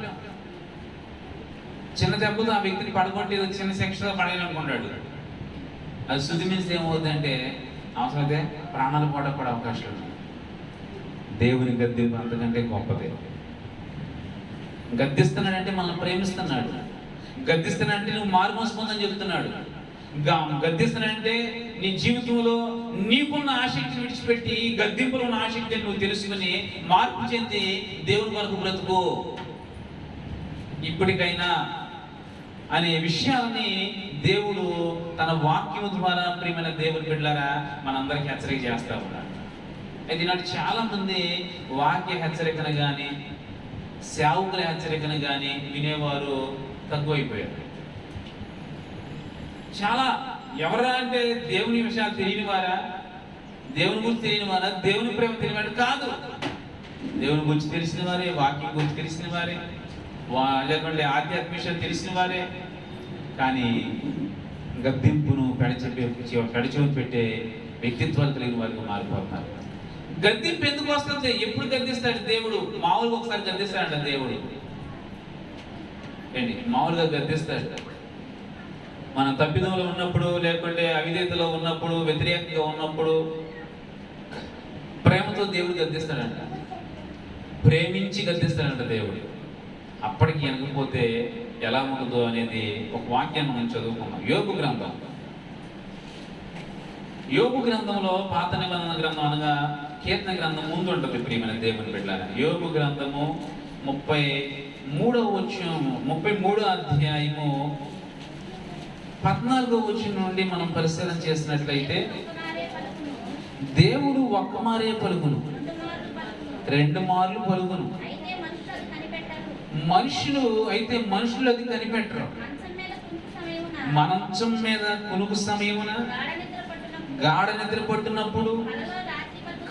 చిన్న దెబ్బతో ఆ వ్యక్తిని పడుకుంటే చిన్న శిక్షతో పడేయాలనుకుంటాడు. అది శుద్ధి మించి ఏమవుద్ది అంటే అవసరమైతే ప్రాణాలు పోవడం అవకాశం ఉంది. దేవుని గద్దింపు అంతకంటే గొప్పదే. గద్దిస్తున్నాడంటే మనల్ని ప్రేమిస్తున్నాడు. గద్దిస్తున్నాడంటే నువ్వు మారుమనసు పొందని చెప్తున్నాడు. గద్దిస్తున్నాడంటే నీ జీవితంలో నీకున్న ఆసక్తిని విడిచిపెట్టి గద్దింపులో ఉన్న ఆసక్తిని నువ్వు తెలుసుకుని మార్పు చెంది దేవుని కొరకు బ్రతుకు ఇప్పటికైనా అనే విషయాన్ని దేవుడు తన వాక్యం ద్వారా ప్రియమైన దేవుని బిడ్డలారా మనందరికీ హెచ్చరిక చేస్తా ఉన్నాడు. అయితే ఈనాడు చాలా మంది వాక్య హెచ్చరికను కానీ సేవకుల హెచ్చరికను కానీ వినేవారు తక్కువైపోయారు. చాలా ఎవరా అంటే దేవుని విషయాలు తెలియని వారా, దేవుని గురించి తెలియని వారా, దేవుని ప్రేమ తెలియని కాదు. దేవుని గురించి తెలిసిన వారే, వాక్యం గురించి తెలిసిన వారే, లేకుంటే ఆధ్యాత్మిక విషయాలు తెలిసిన వారే, కానీ గద్దింపును పెడచెవి పెట్టే వ్యక్తిత్వాలు కలిగిన వారికి మారిపోతున్నారు. గద్దింపు ఎందుకు వస్తుంది? ఎప్పుడు గద్దిస్తాడు దేవుడు? మామూలుగా ఒకసారి గద్దిస్తాడంట దేవుడు. ఏంటి? మామూలుగా గద్దిస్తాడు. మనం తప్పిదంలో ఉన్నప్పుడు, లేకుంటే అవిధేయతలో ఉన్నప్పుడు, వ్యతిరేకంగా ఉన్నప్పుడు ప్రేమతో దేవుడు గద్దిస్తాడంట. ప్రేమించి గద్దిస్తాడంట దేవుడు. అప్పటికి వెనకపోతే ఎలా ఉండదు అనేది ఒక వాక్యాన్ని మనం చదువుకున్నాం. యోబు గ్రంథంలో పాత నిబంధన గ్రంథం అనగా కీర్తన గ్రంథం ముందు ఉంటుంది ప్రియమైన దేవుని బిడ్డలారా. యోబు గ్రంథము 33వ అధ్యాయము 14వ వచనం నుండి మనం పరిశీలన చేసినట్లయితే, దేవుడు ఒక్కమారే పలుకును, 2 మార్లు పలుకును. మనుషులు అది కనిపెట్టరు. మంచం మీద కునుకు సమయమున, గాఢ నిద్ర పట్టినప్పుడు,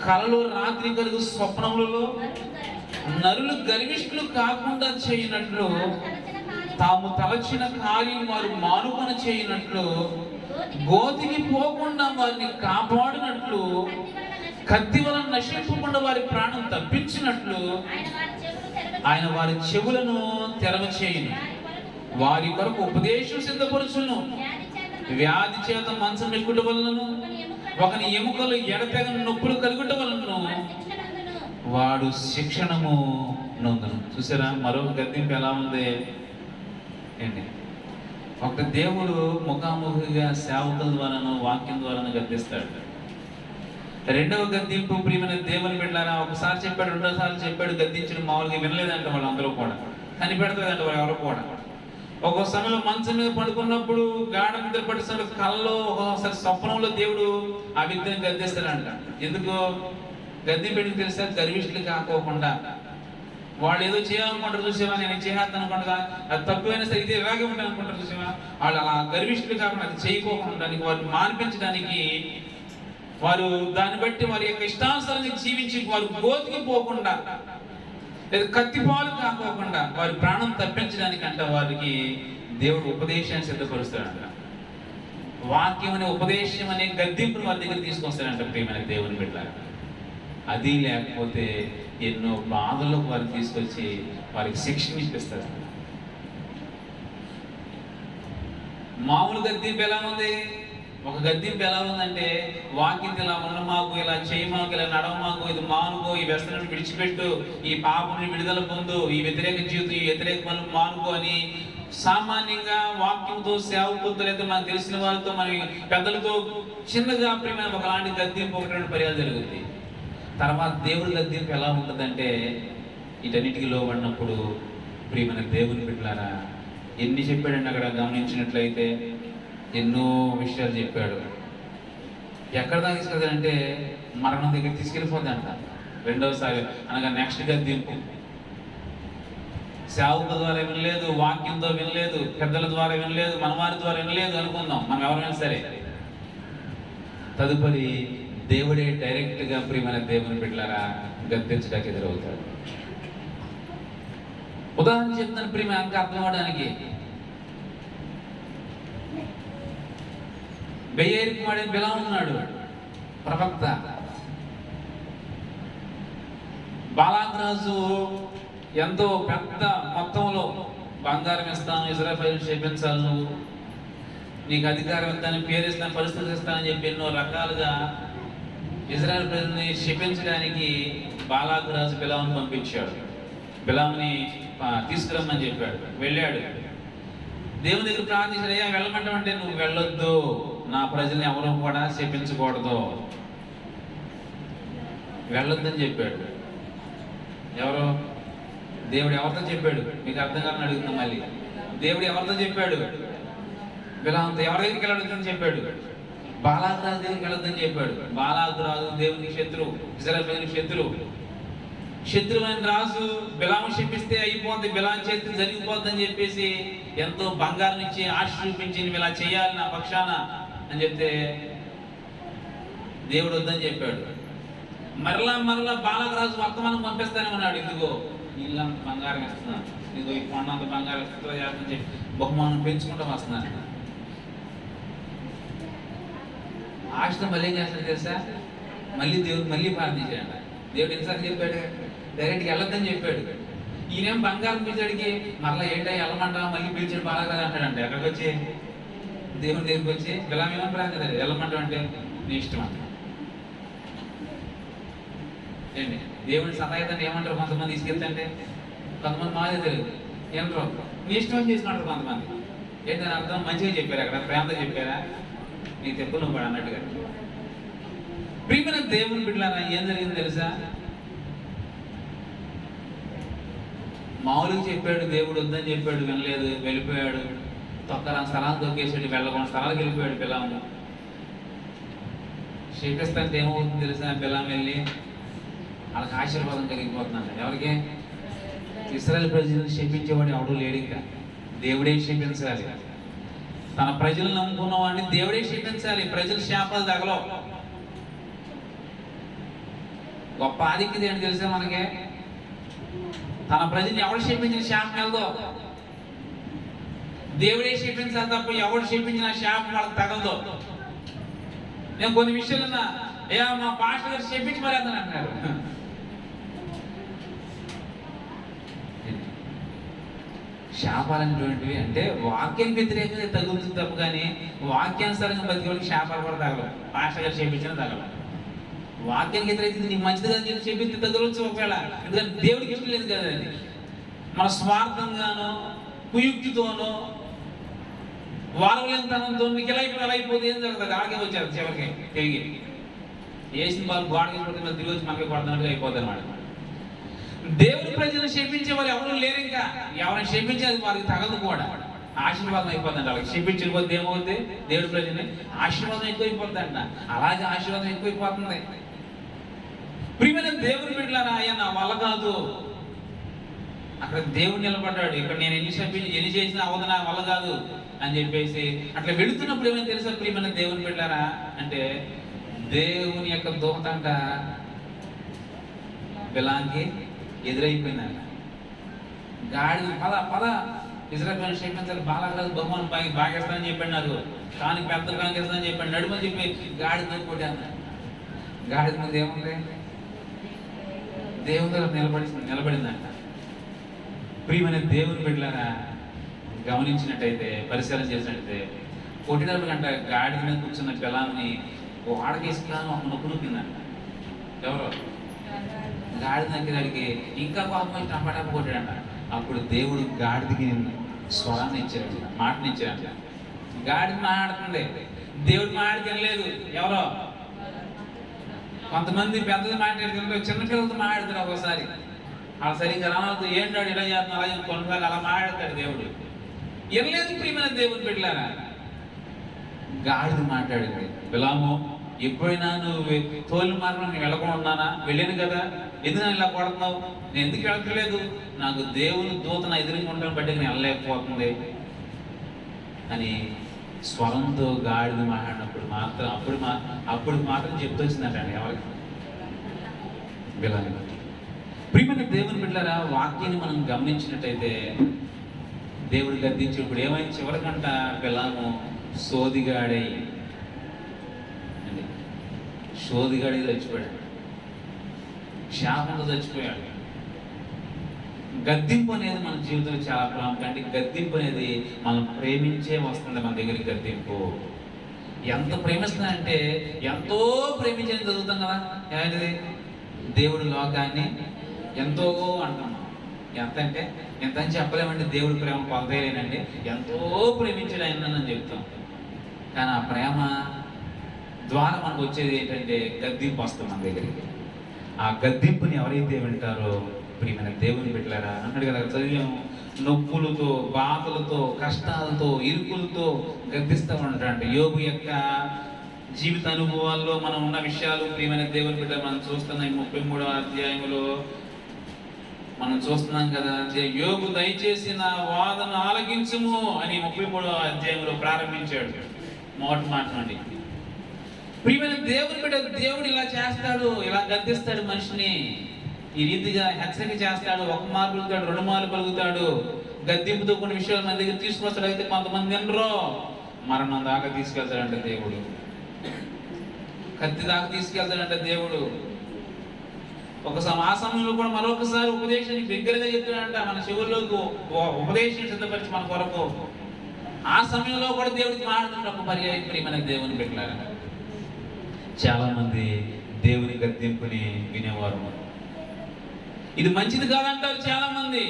కలలో రాత్రి కలుగు స్వప్నములలో నరులు గర్విష్ఠులు కాకుండా చేయనట్లు, తాము తలచిన కార్యం వారు మానుకొన చేయనట్లు, గోతికి పోకుండా వారిని కాపాడినట్లు, కత్తి వలన నశింపకుండా వారి ప్రాణం తప్పించినట్లు ఆయన వారి చెవులను తెరవచేయును, వారి కొరకు ఉపదేశం సిద్ధపరచును. వ్యాధి చేత మంచం ఎక్కుట వలనను, ఒకని ఎముకలు ఎడతెగని నొప్పులు కలుగుట వలనను వాడు శిక్షణము నొందును. చూసారా మరొక గద్దింపు ఎలా ఉంది ఏంటి? ఒక దేవుడు ముఖాముఖిగా సేవకుల ద్వారాను వాక్యం ద్వారాను గద్దిస్తాడు. రెండవ గద్దింపు ప్రియమైన దేవుని బిడ్డలారా, ఒకసారి చెప్పాడు, రెండోసార్లు చెప్పాడు, గద్దించడం మామూలుగా వినలేదంట వాళ్ళందరూ కూడా, కనిపెడతాదంట వాళ్ళు ఎవరు కూడా. ఒక్కో సమయంలో మంచం మీద పడుకున్నప్పుడు, గాఢ నిద్ర పడుతున్న కళ్ళలో, ఒక్కొక్కసారి స్వప్నంలో దేవుడు ఆ వ్యక్తిని గద్దిస్తాడంట. ఎందుకు గద్దింపెడికి తెలుసా? గర్విష్ఠులు కాకోకుండా. వాళ్ళు ఏదో చేయాలనుకుంటారు చూసేవా, నేను చేయాలని అనుకుంటా, అది తక్కువైనా సరే ఇది ఇలాగే ఉంటాను అనుకుంటారు చూసేవా. వాళ్ళు అలా గర్విష్ఠులు కాకుండా అది చేయకోకుండా వారిని మాన్పించడానికి, వారు దాన్ని బట్టి వారి యొక్క ఇష్టానుసారంగా జీవించి వారు గోతికి పోకుండా, లేదా కత్తిపాలు కాకోకుండా వారి ప్రాణం తప్పించడానికంట వారికి దేవుడు ఉపదేశాన్ని సిద్ధపరుస్తాడంట. వాక్యం అనే ఉపదేశం అనే గద్దింపును వారి దగ్గర తీసుకొస్తాడంట ప్రియమైన దేవుని బిడ్డ. అది లేకపోతే ఎన్నో బాధలకు వారిని తీసుకొచ్చి వారికి శిక్షణ ఇప్పిస్తారు. మామూలు గద్దింపు ఎలా ఉంది? ఒక గద్దింపు ఎలా ఉందంటే, వాక్యం ఇలా ఉండమాకు, ఇలా చేయమాకు, ఇలా నడవమాకు, ఇది మానుకో, ఈ వ్యసనాన్ని విడిచిపెట్టు, ఈ పాపని విడుదల పొందు, ఈ వ్యతిరేక జీవితం, ఈ వ్యతిరేక పనులు మానుకో అని సామాన్యంగా వాక్యంతో, సేవకులతో, లేదా మనకు తెలిసిన వాళ్ళతో, మన పెద్దలతో చిన్నగా ప్రియమైన ఒకలాంటి గద్దింపు 1-2 పర్యాలు జరుగుతుంది. తర్వాత దేవుడి గద్దింపు ఎలా ఉంటుందంటే, వీటన్నిటికీ లోబడినప్పుడు ప్రియమైన దేవుని బిడ్డలారా, ఎన్ని చెప్పాడండి అక్కడ గమనించినట్లయితే ఎన్నో విషయాలు చెప్పాడు. ఎక్కడ దాకా తీసుకెళ్తాడంటే మరణం దగ్గర తీసుకెళ్ళిపోద్దంట. రెండవసారి అనగా నెక్స్ట్ గద్దింపు. సేవకుల ద్వారా వినలేదు, వాక్యంతో వినలేదు, పెద్దల ద్వారా వినలేదు, మనవారి ద్వారా వినలేదు అనుకుందాం, మనం ఎవరైనా సరే. తదుపరి దేవుడే డైరెక్ట్గా ప్రియమైన దేవుని బిడ్డలారా గద్దించడానికి ఎదురవుతాడు. ఉదాహరణ చెప్తాను ప్రియమైన అంక అర్థం అవడానికి. బెయేరు కుమారుడైన బిలాము ఉన్నాడు, ప్రవక్త. బాలాకు రాజు ఎంతో పెద్ద మొత్తంలో బంగారం ఇస్తాను, ఇజ్రాయేలు చేపించాలి, నువ్వు నీకు అధికారం ఇస్తాను, పేరు ఇస్తాను, పరిస్థితులు ఇస్తానని చెప్పి ఎన్నో రకాలుగా ఇజ్రాయేల్ ప్రజల్ని శపించడానికి బాలాకు రాజు బిలాముని పంపించాడు. బిలాముని తీసుకురమ్మని చెప్పాడు. వెళ్ళాడు, దేవుని దగ్గర ప్రార్థించాడు, అయ్యా వెళ్ళమంటామంటే నువ్వు వెళ్ళొద్దు, నా ప్రజల్ని ఎవరు కూడా శపించకూడదు, వెళ్ళొద్దని చెప్పాడు. ఎవరు? దేవుడు ఎవరితో చెప్పాడు? మీకు అర్థం కాదని అడుగుతున్నాం. మళ్ళీ దేవుడు ఎవరితో చెప్పాడు? బిలాముతో. ఎవరి దగ్గరికి వెళ్ళొద్దని చెప్పాడు? బాలాకు రాజు దగ్గరికి వెళ్ళొద్దని చెప్పాడు. బాలాకు రాజు దేవునికి శత్రువు, ఇశ్రాయేలు ప్రజలకు శత్రువు. శత్రువైన రాజు బిలాము శపిస్తే అయిపోద్ది, బిలాం చేతి జరిగిపోద్ది అని చెప్పేసి ఎంతో బంగారం ఇచ్చి ఆశ చూపించి నువ్వు ఇలా చేయాలి నా పక్షాన అని చెప్తే దేవుడు వద్దని చెప్పాడు. మరలా బాలాకు రాజు వర్తమానం పంపిస్తానేమన్నాడు. ఇదిగో నీళ్ళంత బంగారం ఇస్తున్నాను, ఇదిగో ఈ కొండంత బంగారం చేస్తుందని చెప్పి బహుమానం పెంచుకుంటూ వస్తున్నాను. ఆశతో మళ్ళీ ఏం చేస్తాడు తెలుసా? మళ్ళీ ప్రార్థించాడు. దేవుడు ఎన్నిసార్లు చెప్పాడు? డైరెక్ట్గా వెళ్ళొద్దని చెప్పాడు. ఈయనేం బంగారం పిలిచాడికి మరలా ఏంటో వెళ్ళమంటా, మళ్ళీ పిలిచాడు బాలాకు రాజు అంటాడంటే. ఎక్కడికి వచ్చి దేవుని దగ్గరికి వచ్చి బిలాము ఏమని ప్రార్థన వెళ్ళమంటాం అంటే నీ ఇష్టం అంట. ఏంటి దేవుని సహాయతని ఏమంటారు కొంతమంది తీసుకెళ్తుంటే? కొంతమంది మాదే తెలియదు ఏమంటారు, నీ ఇష్టం చేసుకుంటారు కొంతమంది. ఏంటని అర్థం? మంచిగా చెప్పారు, అక్కడ ప్రేమతో చెప్పారా, నీ తెప్పు నువ్వు కూడా అన్నట్టుగా. ప్రియమైన దేవుని బిడ్డలారా, ఏం జరిగింది తెలుసా? మామూలుగా చెప్పాడు, దేవుడు వద్దని చెప్పాడు, వినలేదు, వెళ్ళిపోయాడు. తొక్కరా స్థలాన్ని తొక్కేసాడు, వెళ్ళకుండా స్థలానికి వెళ్ళిపోయాడు బిలాము. శపిస్తాంటే ఏమవుతుంది తెలుసా? బిలాము వెళ్ళి వాళ్ళకి ఆశీర్వాదం కలిగిపోతున్నాడు. ఎవరికి? ఇశ్రాయేలు ప్రజలను శపించేవాడు ఎవడూ లేడు. ఇంకా దేవుడే శపించాలి. తన ప్రజలను నమ్ముకున్న వాడిని దేవుడే శపించాలి. ప్రజలు శాపాలు తగలవు. గొప్ప ఆధిక్యత ఏంటి తెలుసా మనకి? తన ప్రజల్ని ఎవడు శపించిన శాపం వెళ్దో. దేవుడే శపించాలి తప్ప ఎవడు శపించిన శాపం వాళ్ళకి తగలదు. నేను కొన్ని విషయాలన్నా మా పాస్టర్ గారు శపించి మరి అతను అంటున్నారు. శాపాలనేటువంటివి అంటే వాక్యం వ్యతిరేకంగా తగులుతుంది తప్పు, కానీ వాక్యానుసారంగా బతికే వాళ్ళకి శాపాలు కూడా తగలవు. పాస్టర్ గారు శపించిన తగలవు. వాక్యానికి వ్యతిరేకంగా నీకు మంచిది కానీ చెప్పి చెప్పింది తగ్గవచ్చు ఒకవేళ, ఎందుకంటే దేవుడికి ఇష్టం లేదు కదా. అది మన స్వార్థంగానో కుయుక్తితోనో వారవలేనితనంతో నీకు ఎలా అయిపోతే ఏం జరుగుతుంది? అలాగే వచ్చారు చివరికి తిరిగి వేసిన వాళ్ళు గోడకి కొడుతున్న తిరిగి వచ్చి మనకి కొడుతున్నట్టుగా అయిపోతుంది అన్నమాట. దేవుని ప్రజలను శపించే వాళ్ళు ఎవరు లేరు. ఇంకా ఎవరైనా శపించేది వారికి తగదు కూడా, ఆశీర్వాదం అయిపోతుందంట. వాళ్ళకి శపించిన కొద్ది ఏమవుతుంది? దేవుడి ప్రజల్ని ఆశీర్వాదం ఎక్కువైపోతుందంట. అలాగే ఆశీర్వాదం ఎక్కువైపోతుంది. ప్రియమైన దేవుని బిడ్డలారా, ఆయన నా వల్ల కాదు. అక్కడ దేవుడు నిలబడ్డాడు. ఇక్కడ నేను ఎన్ని చేసినా అవదు, నా వల్ల కాదు అని చెప్పేసి అట్లా వెళుతున్నప్పుడు ఏమైనా తెలుసా ప్రియమైన దేవుని బిడ్డలారా? అంటే దేవుని యొక్క దూతంట బిలాంకి ఎదురైపోయిందంట. గాడి పద ఇజ్రాయేలు శపించాలి, బాలాకు బహుమానం బాగేస్తానని చెప్పాడు. నాకు కానికి పెద్ద కాంకేస్తానని చెప్పాడు. నడుమని చెప్పి గాడి మీద కొట్టాను. గాడి మీద ఏముంది? దేవుని దగ్గర నిలబడిందంట. ప్రియమైన దేవుని బిడ్డలారా, గమనించినట్టయితే, పరిశీలన చేసినట్టయితే, కొట్టినప్పుడు గంట గాడి మీద కూర్చున్న బిలాముని వాడకేసుకున్నాను ఒక నొప్పులు తిందంట. ఎవరో గాడిద దగ్గరికి ఇంకా కోపం వచ్చి టపాటప కొట్టాడంట. అప్పుడు దేవుడు గాడిదకి స్వరాన్ని ఇచ్చాడు, మాటని ఇచ్చాడంట. గాడిద మాట్లాడుతుంది, దేవుడు మాట్లాడలేదు. ఎవరో కొంతమంది పెద్దది మాట్లాడుతుంటే చిన్నపిల్లలతో మాట్లాడుతారు. ఒకసారి అలా సరిగ్గా రానతో ఏంటాడు ఇలా చేస్తున్నా అలా కొన్నిసార్లు అలా మాట్లాడతాడు దేవుడు. ఎనలేదు ప్రియమైన దేవుని బిడ్డలారా, గాడిద మాట్లాడింది. బిలాము, ఎప్పుడైనా నువ్వు తోలు మార్గం నేను వెళ్ళకుండా ఉన్నానా? వెళ్ళాను కదా, ఎందుకు నన్ను ఇలా కొడుతున్నావు? నేను ఎందుకు వెళ్ళట్లేదు? నాకు దేవుని దూత నా ఎదురుగా ఉండడం బట్టి నేను వెళ్ళలేకపోతుంది అని స్వరంతో గాడిద మాట్లాడినప్పుడు మాత్రం అప్పుడు మాత్రం చెప్తొచ్చిందంటండి ఎవరికి? బిలాని. ప్రియమైన దేవుని బిడ్డలారా, వాక్యాన్ని మనం గమనించినట్టయితే దేవుడు గద్దించినప్పుడు ఏమైంది? చివరికంట బిలాము సోదిగాడై సోదిగాడి చచ్చిపోయాడు, శాపంతో చచ్చిపోయాడు. గద్దింపు అనేది మన జీవితంలో చాలా ప్రాముఖ్యం. అంటే గద్దింపు అనేది మనం ప్రేమించే వస్తుంది మన దగ్గరికి. గద్దింపు ఎంత ప్రేమిస్తున్నాడంటే ఎంతో ప్రేమించేది చదువుతాం కదా. ఏమైంది? దేవుడి లోకాన్ని ఎంతో అంటున్నాం. ఎంత అంటే ఎంత అని చెప్పలేమండి. దేవుడి ప్రేమ కొలతలేనండి. ఎంతో ప్రేమించాడు ఆయన అని చెప్తాం. కానీ ఆ ప్రేమ ద్వారా మనకు వచ్చేది ఏంటంటే గద్దింపు వస్తుంది మన దగ్గరికి. ఆ గద్దింపుని ఎవరైతే వింటారో ప్రియమైన దేవుని బిడ్డలారా, అన్నాడు కదా చదివాము, నొప్పులతో, బాధలతో, కష్టాలతో, ఇరుకులతో గద్దిస్తూ ఉంటాడు. యోబు యొక్క జీవిత అనుభవాల్లో మనం ఉన్న విషయాలు ప్రియమైన దేవుని బిడ్డ మనం చూస్తున్నాం. 33వ అధ్యాయంలో మనం చూస్తున్నాం కదా. యోబు దయచేసి నా వాదన ఆలకించుము అని 33వ అధ్యాయంలో ప్రారంభించాడు. మొదటి మాట్లాడి ప్రియమైన దేవుని బిడ్డ, దేవుడు ఇలా చేస్తాడు, ఇలా గద్దిస్తాడు మనిషిని. ఈ రీతిగా హెచ్చరిక చేస్తాడు. ఒక మార్పు పలుకుతాడు, 2 మార్లు పలుకుతాడు. గద్దింపుతో కొన్ని విషయాలు మన దగ్గర తీసుకొస్తాడు. అయితే కొంతమంది వినరో మరణం దాకా తీసుకెళ్తాడంట దేవుడు. కత్తి దాకా తీసుకెళ్తాడంట దేవుడు. ఆ సమయంలో కూడా మరొకసారి ఉపదేశాన్ని బిగ్గరగా చెప్తాడంట. మన చెవుల్లోకి ఉపదేశం సిద్ధపరిచి మన కొరకు ఆ సమయంలో కూడా దేవుడికి మాట్లాడుతుంటే ఒక పర్యాయం ప్రియమైన దేవుని బిడ్డలారా, చాలా మంది దేవుని గద్దింపుని వినేవారు. ఇది మంచిది కాదంటారు చాలా మంది.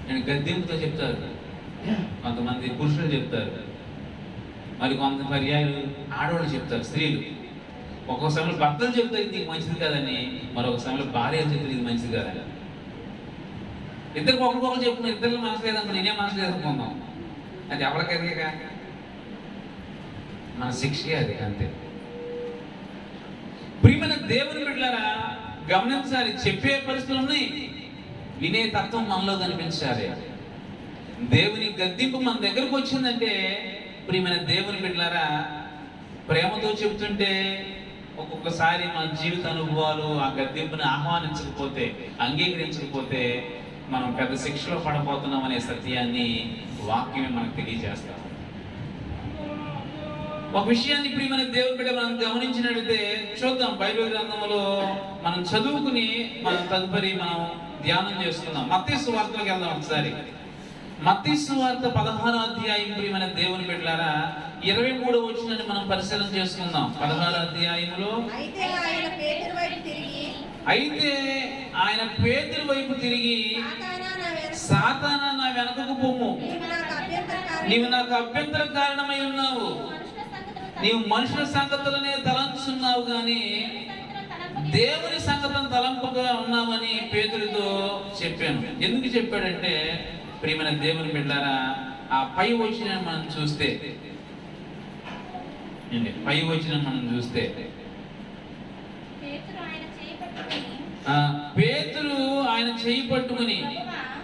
నేను గద్దింపుతో చెప్తారు కొంతమంది పురుషులు చెప్తారు, మరి కొంత పర్యాయాలు ఆడవాళ్ళు చెప్తారు, స్త్రీలు. ఒక్కొక్క సమయంలో భర్తలు చెప్తారు ఇది మంచిది కాదని, మరొక సమయంలో భార్యలు చెప్తారు ఇది మంచిది కాదని. ఇద్దరికి ఒకరికొకరు చెప్తున్నారు. ఇద్దరు మనసు లేదనుకో నేనే మనసు లేదనుకుందాం. అది ఎవరికైతే మన శిక్షే అది, అంతే. ప్రియమైన దేవుని బిడ్డలారా గమనించాలి. చెప్పే పరిస్థితులు ఉన్నాయి, వినే తత్వం మనలో కనిపించాలి. దేవుని గద్దింపు మన దగ్గరకు వచ్చిందంటే ప్రియమైన దేవుని బిడ్డలారా ప్రేమతో చెబుతుంటే ఒక్కొక్కసారి మన జీవిత అనుభవాలు ఆ గద్దింపుని ఆహ్వానించకపోతే, అంగీకరించకపోతే మనం పెద్ద శిక్షలో పడబోతున్నాం అనే సత్యాన్ని వాక్యమే మనకు తెలియజేస్తాం. ఒక విషయాన్ని ప్రియమైన దేవుని బిడ్డ మనం గమనించినట్లయితే చూద్దాం. బైబిల్ గ్రంథంలో మనం చదువుకుని మనం తదుపరి మనం ధ్యానం చేసుకుందాం. మత్తయి సువార్తలోకి వెళ్దాం ఒకసారి. మత్తయి సువార్త 16వ అధ్యాయం ప్రియమైన దేవుని బిడ్డలారా 23వ వచనాన్ని మనం పరిశీలన చేసుకుందాం. 16వ అధ్యాయంలో అయితే ఆయన పేతురు వైపు తిరిగి సాతానా నా వెనకకు పొమ్ము, నీవు నాకు అభ్యంతర కారణమై ఉన్నావు. నీవు మనుషుల సంగతులనే తలంచున్నావు కానీ దేవుని సంగతులను తలంపుగా ఉన్నామని పేతురుతో చెప్పాను. ఎందుకు చెప్పాడంటే ప్రియమైన దేవుని బిడ్డలారా ఆ పై వచ్చిన మనం చూస్తే పేతురు ఆయన చేయి పట్టుకుని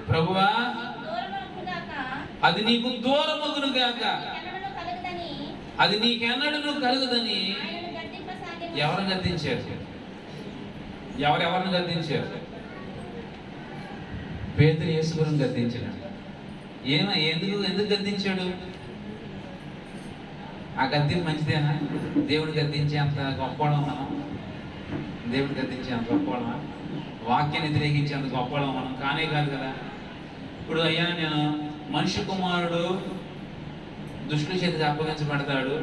ప్రభువా అది నీకు దూరమగును గాక, అది నీకెన్నడూ కలుగుదని ఎవరిని గద్దించారు? ఎవరెవరిని గద్దించారు? పేతురు యేసుని గద్దించాడు. ఎందుకు గద్దించాడు? ఆ గద్దింపు మంచిదేనా? దేవుడు గద్దించే అంత గొప్పవడం మనం? దేవుడు గద్దించే అంత గొప్పవడమా? వాక్యాన్ని వ్యతిరేకించే అంత గొప్పవడం మనం కానే కాదు కదా. ఇప్పుడు అయ్యా నేను మనిషి కుమారుడు దుష్టుల చేతికి అప్పగించబడతాడు,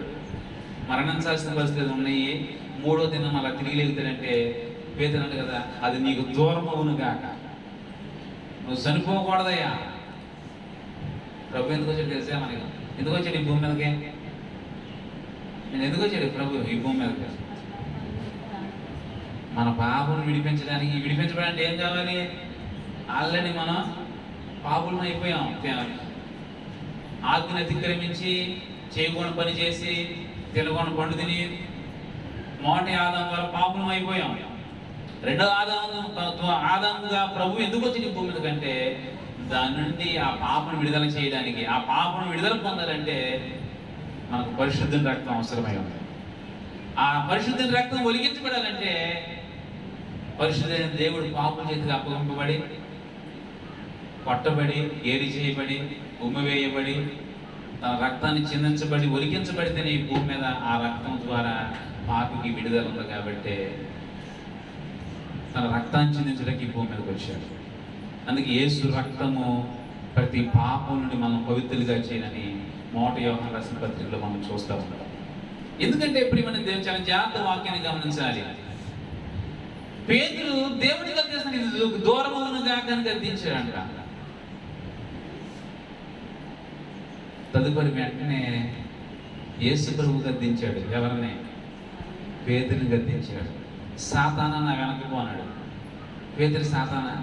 మరణించాల్సిన పరిస్థితులు ఉన్నాయి, 3వ దినం అలా తిరిగి లేగుతాడంటే పేతురు కదా అది నీకు దూరం అవును కాక, నువ్వు చనిపోకూడదయ్యా. ప్రభు ఎందుకు వచ్చాడు తెలుసా మనకి? ఎందుకు వచ్చాడు ఈ భూమి మీదకి? నేను ఎందుకు వచ్చాడు ప్రభు ఈ భూమి మీదకి? మన పాపను విడిపించడానికి. విడిపించబడంటే ఏం కావాలి? ఆల్రెడీ మనం పాపులను అయిపోయాం. ఆజ్ఞను అతిక్రమించి చేయకుండా పని చేసి తినకుండా పండు తిని మొదటి ఆదాము ద్వారా పాపులం అయిపోయాం. రెండవ ఆదాముగా ప్రభు ఎందుకు వచ్చి భూమి మీదకంటే దాని నుండి ఆ పాపను విడుదల చేయడానికి, ఆ పాపను విడుదల పొందాలంటే మనకు పరిశుద్ధుని రక్తం అవసరమై ఉంది. ఆ పరిశుద్ధుని రక్తం ఒలిగించబడాలంటే పరిశుద్ధైన దేవుడు పాపం చేతికి అప్పగింపబడి, కొట్టబడి, ఏరి చేయబడి, ఉమ్మివేయబడి, తన రక్తాన్ని చిందించబడి, ఒలికించబడితేనే ఈ భూమి మీద ఆ రక్తం ద్వారా పాపికి విడుదల ఉంది. కాబట్టి తన రక్తాన్ని చిందించడానికి ఈ భూమి మీదకి వచ్చాడు. అందుకే యేసు రక్తము ప్రతి పాపం నుండి మనం పవిత్రులుగా చేయనని 1 యోహాను రాసిన పత్రికలో మనం చూస్తూ ఉంటాం. ఎందుకంటే ప్రియమైన దేవుడు చాలా జాగ్రత్త వాక్యాన్ని గమనించాలి. పేతురు దేవుడిని గద్దిస్తాడు, ఇది దూరమును గాకని గద్దించాడంట. తదుపరి వెంటనే యేసు ప్రభువు గద్దించాడు. ఎవరిని? పేతురుని గద్దించాడు. సాతానా నా వెనక్కి పోనాడు. పేతురు సాతానా?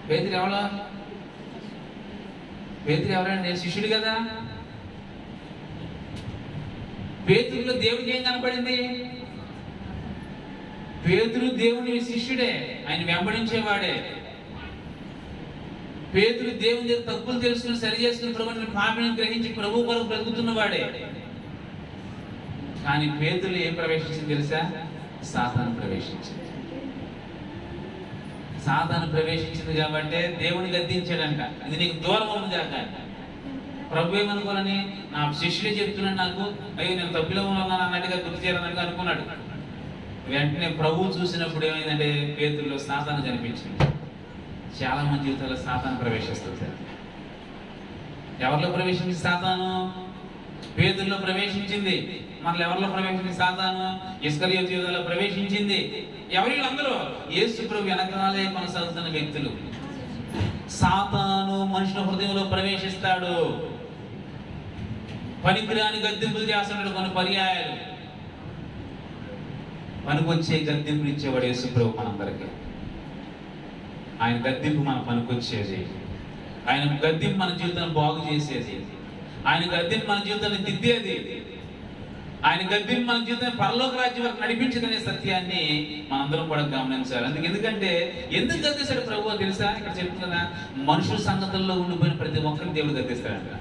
పేతురు ఎవరో? పేతురు ఎవరండి? శిష్యుడు కదా. పేతురులో దేవుడికి ఏం కనపడింది? పేతురు దేవుని శిష్యుడే, ఆయన వెంబడించేవాడే. పేతురు దేవుని దగ్గర తప్పులు తెలుసుకుని సరి చేసుకుని ప్రభుని పాపిని గ్రహించి ప్రభు కొరకు బ్రతుకుతున్నవాడే. కానీ పేతురులో ఏం ప్రవేశించింది తెలుసా? సాతాను ప్రవేశించింది. సాతాను ప్రవేశించింది కాబట్టి దేవుని గద్దించాడంట, ఇది నీకు దూరం ఉంది కాక. ప్రభు ఏమనుకోనని నా శిష్యుడే చెప్తున్నాడు నాకు, అయ్యో నేను తప్పులో ఉన్నాను అన్నట్టుగా గుర్తు చేయాలని అనుకున్నాడు. వెంటనే ప్రభువు చూసినప్పుడు ఏమైందంటే పేతురులో సాతాను కనిపించింది. చాలా మంది జీవితాల్లో సాతాను ప్రవేశిస్తుంది. ఎవరిలో ప్రవేశించింది సాతాను? పేతురులో ప్రవేశించింది. మళ్ళీ ఎవరిలో ప్రవేశించింది సాతాను? ఇస్కరియోతు జీవితంలో ప్రవేశించింది. ఎవరిలో? అందరూ యేసు ప్రభు వెనకాలే కొనసాగుతున్న వ్యక్తులు. సాతాను మనుషుల హృదయంలో ప్రవేశిస్తాడు, పనికిరాని గద్దింపులు చేస్తున్నాడు. కొన్ని పర్యాయాలు పనికొచ్చే గద్దింపులు ఇచ్చేవాడు యేసు ప్రభు మనందరికీ. ఆయన గద్దింపు మన పనికొచ్చేది, ఆయన గద్దింపు మన జీవితాన్ని బాగు చేసేది, ఆయన గద్దింపు మన జీవితాన్ని దిద్దేది, ఆయన గద్దింపు మన జీవితాన్ని పరలోక రాజ్యం వరకు నడిపించదనే సత్యాన్ని మనందరం కూడా గమనించాలి. ఎందుకంటే ఎందుకు గద్దిస్తాడు ప్రభు తెలుసా? ఇక్కడ చెప్తుంది కదా, మనుషుల సంగతుల్లో ఉండిపోయిన ప్రతి ఒక్కరిని దేవుడు గద్దిస్తాడంట.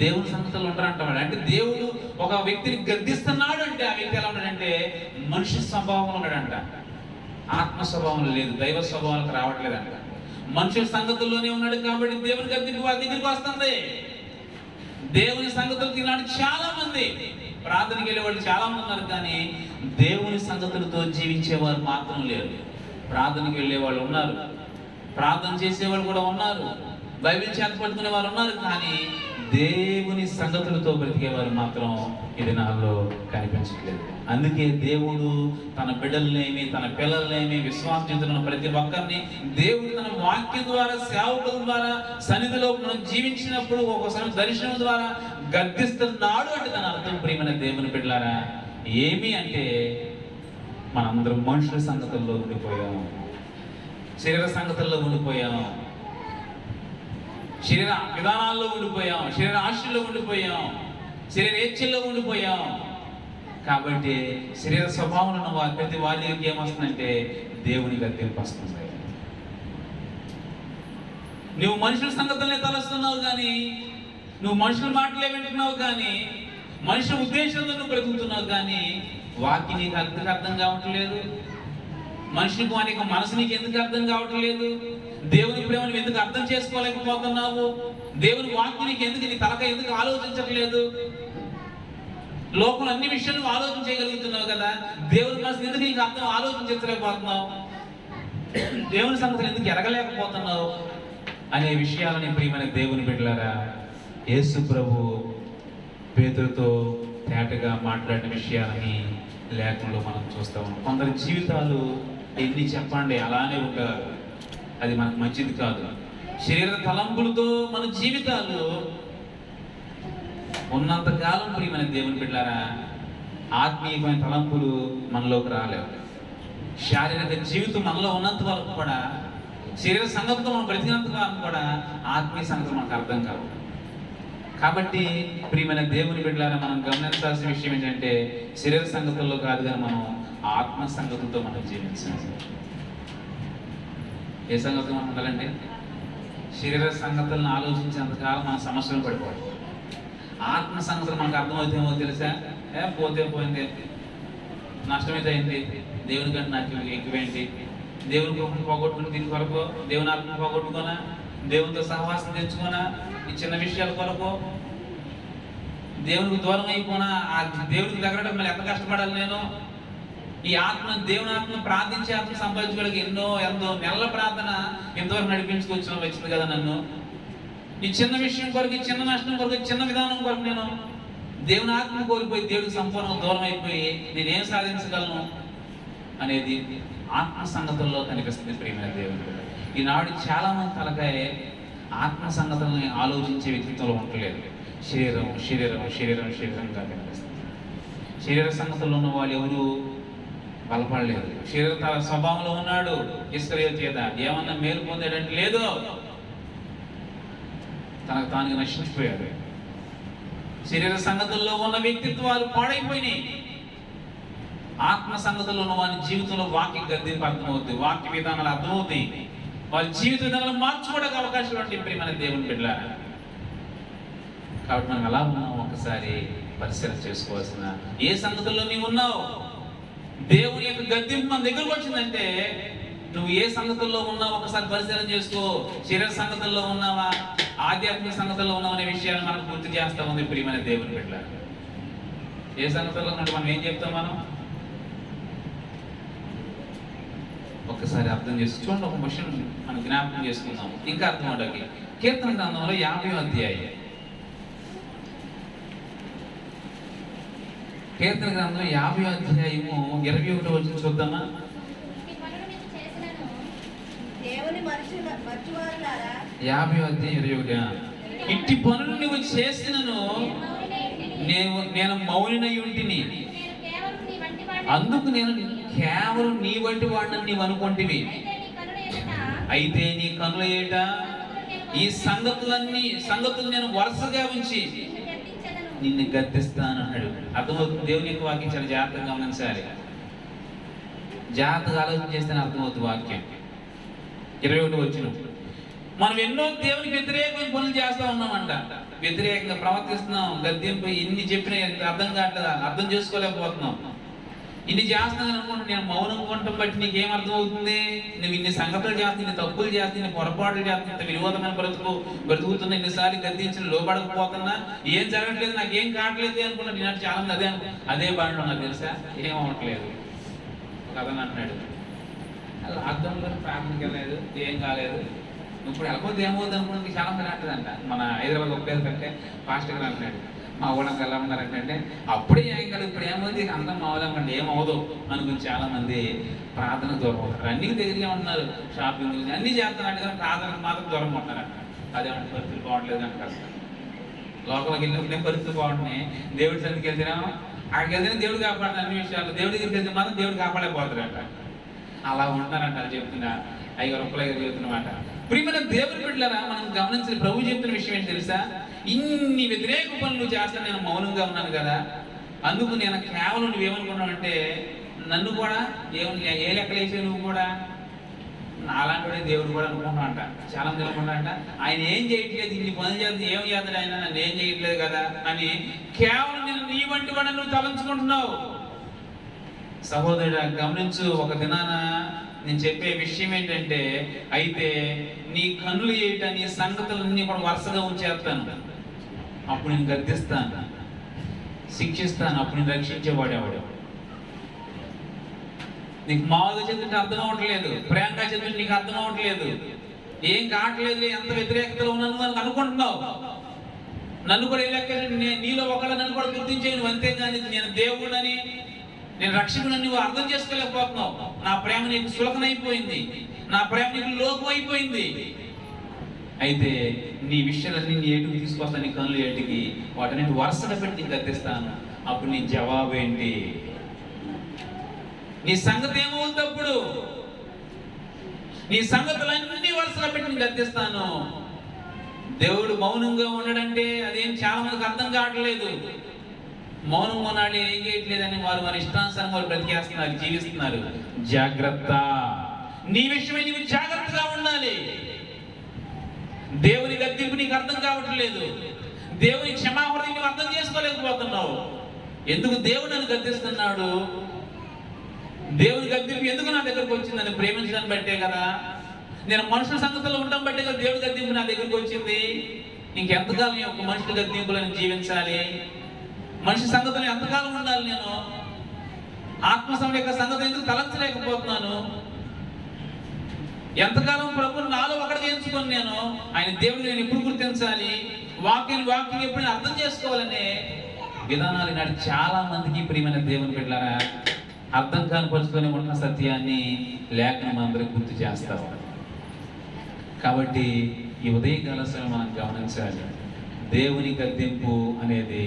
దేవుని సంగతులు ఉంటారంటాడు. అంటే దేవుడు ఒక వ్యక్తిని గద్దిస్తున్నాడు అంటే ఆ వ్యక్తి ఎలా ఉన్నాడంటే మనిషి స్వభావం ఉన్నాడంట, ఆత్మ స్వభావం లేదు, దైవ స్వభావాలకు రావట్లేదంట. మనుషుల సంగతుల్లోనే ఉన్నాడు కాబట్టి దేవుని గద్దింపు వారి దగ్గరికి వస్తుంది. దేవుని సంగతులు ఈనాడు చాలా మంది ప్రార్థనకి వెళ్ళే వాళ్ళు చాలా మంది ఉన్నారు, కానీ దేవుని సంగతులతో జీవించేవారు మాత్రం లేరు. ప్రార్థనకి వెళ్ళే వాళ్ళు ఉన్నారు, ప్రార్థన చేసేవాళ్ళు కూడా ఉన్నారు, బైబిల్ చేత పట్టుకునే వారు ఉన్నారు, కానీ దేవుని సంగతులతో బ్రతికేవారు మాత్రం ఇది నాలో కనిపించట్లేదు. అందుకే దేవుడు తన బిడ్డలనేమి తన పిల్లలనేమి విశ్వాసజితులను ప్రతి ఒక్కరిని దేవుడు తన వాక్యం ద్వారా సేవకుల ద్వారా సన్నిధిలో మనం జీవించినప్పుడు ఒక్కోసారి దర్శనం ద్వారా గద్దిస్తున్నాడు. అంటే దాని అర్థం ప్రియమైన దేవుని బిడ్డలారా ఏమి అంటే మనందరం మనుషుల సంగతుల్లో ఉండిపోయాం, శరీర సంగతుల్లో ఉండిపోయాం, శరీర విధానాల్లో ఉండిపోయాం, శరీర ఆశల్లో ఉండిపోయాం, శరీర ఏచ్ఛల్లో ఉండిపోయాం. కాబట్టి శరీర స్వభావం ఉన్న వారి ప్రతి వారి దగ్గరికి ఏమొస్తుందంటే దేవుని గద్దింపు వస్తుంది. నువ్వు మనుషుల సంగతులనే తలస్తున్నావు కానీ, నువ్వు మనుషుల మాటలే వింటున్నావు కానీ, మనుషుల ఉద్దేశంతో నువ్వు బ్రతుకుతున్నావు కానీ వాక్యం నీకు అర్థం కావట్లేదు. మనిషికి వానికి మనసు నీకు ఎందుకు అర్థం కావట్లేదు? దేవుని ప్రేమను ఎందుకు అర్థం చేసుకోలేకపోతున్నావు? దేవుని వాక్యం నీకు ఎందుకు, నీ తలక ఎందుకు ఆలోచించట్లేదు? లోపల అన్ని విషయాలు ఆలోచన చేయగలుగుతున్నావు కదా, దేవుని మనసు ఎందుకు నీకు అర్థం ఆలోచించలేకపోతున్నావు? దేవుని సంగతులు ఎందుకు ఎరగలేకపోతున్నావు అనే విషయాలని ప్రియమైన దేవుని బిడ్డలారా యేసు ప్రభు పేతురుతో తేటగా మాట్లాడిన విషయాలని లేఖనంలో మనం చూస్తూ ఉంటాం. కొందరి జీవితాలు ఎన్ని చెప్పండి అలానే ఉంటారు, అది మనకు మంచిది కాదు. శరీర తలంపులతో మన జీవితాలు ఉన్నంతకాలం ప్రియమైన దేవుని బిడ్డలారా ఆత్మీయమైన తలంపులు మనలోకి రాలేవు. శారీరక జీవితం మనలో ఉన్నంత వరకు కూడా, శరీర సంగతితో మనం బ్రతికినంత వరకు కూడా ఆత్మీయ సంగతి మనకు అర్థం కావు. కాబట్టి ప్రియమైన దేవుని బిడ్డలారా మనం గమనించాల్సిన విషయం ఏంటంటే శరీర సంగతుల్లో కాదు కానీ మనం ఆత్మ సంగతులతో మనం జీవించాలి. ఏ సంగతి మనం ఉండాలండి? శరీర సంగతులను ఆలోచించేంతకాలం మన సమస్యలు పడిపోవాలి. ఆత్మ సంగతులు మనకు అర్థమవుతామో తెలుసా? పోతే పోయింది, నష్టమైతే అయింది, దేవుని కంటే నాకు ఎక్కువేంటి, దేవుని కృపను పోగొట్టుకుని దీని కొరకు, దేవుని ఆత్మను పోగొట్టుకోనా, దేవునితో సహవాసం తెచ్చుకోనా, ఈ చిన్న విషయాల కొరకు దేవునికి దూరం అయిపోనా, ఆ దేవునికి దగ్గర మళ్ళీ ఎంత కష్టపడాలి నేను, ఈ ఆత్మ దేవుని ఆత్మ ప్రార్థించే ఆత్మ సంపాదించుకోవడానికి ఎంతో నెలల ప్రార్థన ఎంతవరకు వచ్చింది కదా నన్ను. ఈ చిన్న విషయం కొరకు, ఈ చిన్న నష్టం కొరకు, చిన్న విధానం కొరకు నేను దేవుని ఆత్మ కోల్పోయి దేవుడికి సంపూర్ణంగా దూరం అయిపోయి నేనేం సాధించగలను అనేది ఆత్మ సంగతుల్లో కనిపిస్తుంది. ప్రియమైన దేవుడు, ఈనాడు చాలా మంది తలకాయ ఆత్మ సంగతుల్ని ఆలోచించే వ్యక్తిత్వంలో ఉండలేదు. శరీరం శరీరం శరీరం శరీరంగా కనిపిస్తుంది. శరీర సంగతుల్లో ఉన్న వాళ్ళు ఎవరు బలపడలేదు. శరీర తన స్వభావంలో ఉన్నాడు. ఇస్కరియోతు చేత ఏమన్నా మేలు పొందాడంటే లేదు, తనకు తానుగా నశించిపోయాడు. శరీర సంగతుల్లో ఉన్న వ్యక్తిత్వాలు పాడైపోయినాయి. ఆత్మ సంగతుల్లో ఉన్న వారి జీవితంలో వాక్య గద్దెంపు అర్థమవుతుంది, వాక్య విధానాలు అర్థమవుతాయి, వాళ్ళ జీవిత విధానాలు మార్చుకోవడానికి అవకాశాలు ఉంటాయి. ప్రియమైన దేవుని బిడ్డలారా, కాబట్టి మనం ఎలా ఉన్నాం ఒకసారి పరిశీలన చేసుకోవాల్సిన. ఏ సంగతుల్లో నీవు ఉన్నావు? దేవుని యొక్క గద్దెంపు మన దగ్గరకు వచ్చిందంటే నువ్వు ఏ సంగతుల్లో ఉన్నావు ఒకసారి పరిశీలన చేసుకో. శరీర సంగతుల్లో ఉన్నావా, ఆధ్యాత్మిక సంగతుల్లో ఉన్నావు అనే విషయాన్ని మనకు గుర్తు చేస్తా ఉంది. ప్రియమైన దేవుని బిడ్డలారా, ఏ సంగతుల్లో ఉన్నట్టు మనం ఏం చెప్తాం? మనం ఒక్కసారి అర్థం చేసుకో. చూడండి, ఒక విషయం మనం జ్ఞాపకం చేసుకుందాం, ఇంకా అర్థం అవడానికి. కీర్తన గ్రంథంలో 50వ అధ్యాయం, కీర్తన గ్రంథం 50వ అధ్యాయము 21వ వచనం చూద్దామా? 50వ అధ్యాయం 21. ఇట్టి పనులు నువ్వు చేసినను నేను మౌనినై ఉంటిని, అందుకు నేను కేవలం నీ వంటి వాడిని నీవు అనుకుంటివి. అయితే నీ కనుల ఏట ఈ సంగతులు నేను వరుసగా ఉంచి నిన్ను గద్దిస్తాను అన్నాడు. అర్థమవుతుంది. దేవుని యొక్క వాక్యం చాలా జాగ్రత్తగా గమనించాలి. జాగ్రత్తగా ఆలోచన చేస్తేనే అర్థమవుతుంది వాక్యం. 21 వచనం, మనం ఎన్నో దేవునికి వ్యతిరేకమైన పనులు చేస్తూ ఉన్నామంట, వ్యతిరేకంగా ప్రవర్తిస్తున్నాం, గద్దెంపు ఇన్ని చెప్పినా అర్థం కావట్లేదు, అర్థం చేసుకోలేకపోతున్నాం. ఇన్ని చేస్తున్నాను అనుకుంటా, నేను మౌనంగా ఉండటం బట్టి నీకేం అర్థం అవుతుంది? నువ్వు ఇన్ని సంగతులు చేస్తా, ఇన్ని తప్పులు చేస్తా, ఇన్ని పొరపాట్లు చేస్తా, ఇంత విరోధమైన బ్రతుకుతున్నా, ఇన్నిసార్లు గద్దించిన లోపడకపోతున్నా, ఏం జరగట్లేదు, నాకేం కావట్లేదు అనుకున్నా. నేను చాలా మంది అదే బాండ్లో నాకు తెలుసా, ఏం అవ్వట్లేదు కదా అంటున్నాడు. లాక్డౌన్లో ప్రార్థనకి వెళ్ళలేదు, ఏం కాలేదు. ఇప్పుడు వెళ్ళకపోతే ఏమవుతుంది అనుకున్నది చాలా మంది అంటదంట. మన హైదరాబాద్ ఒప్పేది కంటే ఫాస్ట్గా అంటున్నాడు. మా ఊళ్ళకి ఎలా ఉన్నారంటే అప్పుడే ఏం కాదు, ఇప్పుడు ఏమవుతుంది, అందరం మామూలుగా ఏమవుదు అనుకుని చాలా మంది ప్రార్థన దూరం అవుతారు. అన్ని దగ్గరగా ఉంటున్నారు, షాపింగ్ అన్ని చేస్తున్నారు కానీ ప్రార్థనకు మాత్రం దూరం ఉంటున్నారంట. అదేమంటే పరిస్థితులు బాగుండలేదు అంటారు. లోపలికి వెళ్ళినప్పుడే పరిస్థితులు బాగుంటున్నాయి, దేవుడి సన్నిధికి వెళ్తేనేమో అక్కడికి వెళ్తేనే దేవుడు కాపాడుతున్న అన్ని విషయాలు, దేవుడి దగ్గరికి వెళ్తే మాత్రం దేవుడు కాపాడలేకపోతారంట. అలా ఉంటారంట. అది చెప్తున్నా, 5 రూపాయలు చెప్తున్నమాట. ప్రియమైన దేవుని బిడ్డలారా, మనం గమనించిన ప్రభు చెప్తున్న విషయం ఏంటి తెలుసా? ఇన్ని వ్యతిరేక పనులు చేస్తా నేను మౌనంగా ఉన్నాను కదా, అందుకు నేను కేవలం నువ్వేమనుకున్నావు అంటే నన్ను కూడా ఏ లెక్కలేసే నువ్వు కూడా నాలాంటి దేవుడు కూడా అనుకుంటున్నా అంట. చాలా మంది అనుకుంటా అంట, ఆయన ఏం చేయట్లేదు, ఇన్ని పనులు చేస్తే ఏం చేస్తాడు ఆయన, నన్ను ఏం చేయట్లేదు కదా అని కేవలం నేను నీ వంటి వాడు నువ్వు తలంచుకుంటున్నావు. సహోదరుడా గమనించు, ఒక దినాన నేను చెప్పే విషయం ఏంటంటే, అయితే నీ కన్నులు ఏట నీ సంగతులన్నీ కూడా వరుసగా ఉంచేస్తాను, అప్పుడు నేను గద్దిస్తాను, శిక్షిస్తాను, అప్పుడు నేను రక్షించేవాడేవాడు. నీకు మామూలుగా చదువుతుంటే అర్థం అవ్వట్లేదు, ప్రేమగా చదువుతుంటే నీకు అర్థం అవ్వట్లేదు, ఏం కావట్లేదు, ఎంత వ్యతిరేకతలో ఉన్నాను అని అనుకుంటున్నావు. నన్ను కూడా ఏ లెక్క నీలో ఒకళ్ళు నన్ను కూడా గుర్తించేది, అంతేగాని నేను దేవుడని, నేను రక్షకుడని నువ్వు అర్థం చేసుకోలేకపోతున్నావు. నా ప్రేమ నీకు సులకనైపోయింది, నా ప్రేమ నీకు లోకం అయిపోయింది. అయితే నీ విషయాలన్నీ నీ ఏటుకు తీసుకొస్తాను, నీ కనులు ఏటికి, వాటిని వరుసగా పెట్టి నీకు గద్దిస్తాను. అప్పుడు నీ జవాబు ఏంటి? నీ సంగతి ఏమవుతుంది? అప్పుడు నీ సంగతులన్నీ వరుసగా పెట్టి నీకు గద్దిస్తాను. దేవుడు మౌనంగా ఉన్నాడంటే అదేం చాలా మందికి అర్థం కావట్లేదు. మౌనం ఉన్నాడు, ఏం చేయట్లేదని వారి ఇష్టానుసారం వారు బ్రతికేస్తున్నారు, జీవిస్తున్నారు. జాగ్రత్త, నీ విషయమై నీవు జాగ్రత్తగా ఉండాలి. దేవుని గద్దింపు నీకు అర్థం కావట్లేదు. దేవుని క్షమాపణ నీవు అర్థం చేసుకోలేకపోతున్నావు. ఎందుకు దేవుడు నన్ను గద్దిస్తున్నాడు? దేవుని గద్దింపు ఎందుకు నా దగ్గరకు వచ్చిందని ప్రేమించడానికి బట్టే కదా. నేను మనుషుల సంగతిలో ఉండడం బట్టే కదా దేవుడి గద్దింపు నా దగ్గరకు వచ్చింది. ఇంకెంతకాలం ఒక మనుషుల గద్దింపులను జీవించాలి? మనిషి సంగతిలో ఎంతకాలం ఉండాలి? నేను ఆత్మసంగ యొక్క సంగతి ఎందుకు తలంచలేకపోతున్నాను? ఎంతకాలం ప్రభుని నాలో ఒకటిగా ఎంచుకొని నేను ఆయన దేవుడిని నేను ఎప్పుడు గుర్తించాలి? వాక్యం ఎప్పుడు అర్థం చేసుకోవాలనే విధానాలు నాటి చాలా మందికి ప్రియమైన దేవుని బిడ్డలారా అర్థం కాని పరిస్థితిలోనే ఉన్న సత్యాన్ని లేఖనం అందరికి గుర్తు చేస్తాం. కాబట్టి ఈ ఉదయకాల సమయం మనం గమనించాలి. దేవుని గద్దింపు అనేది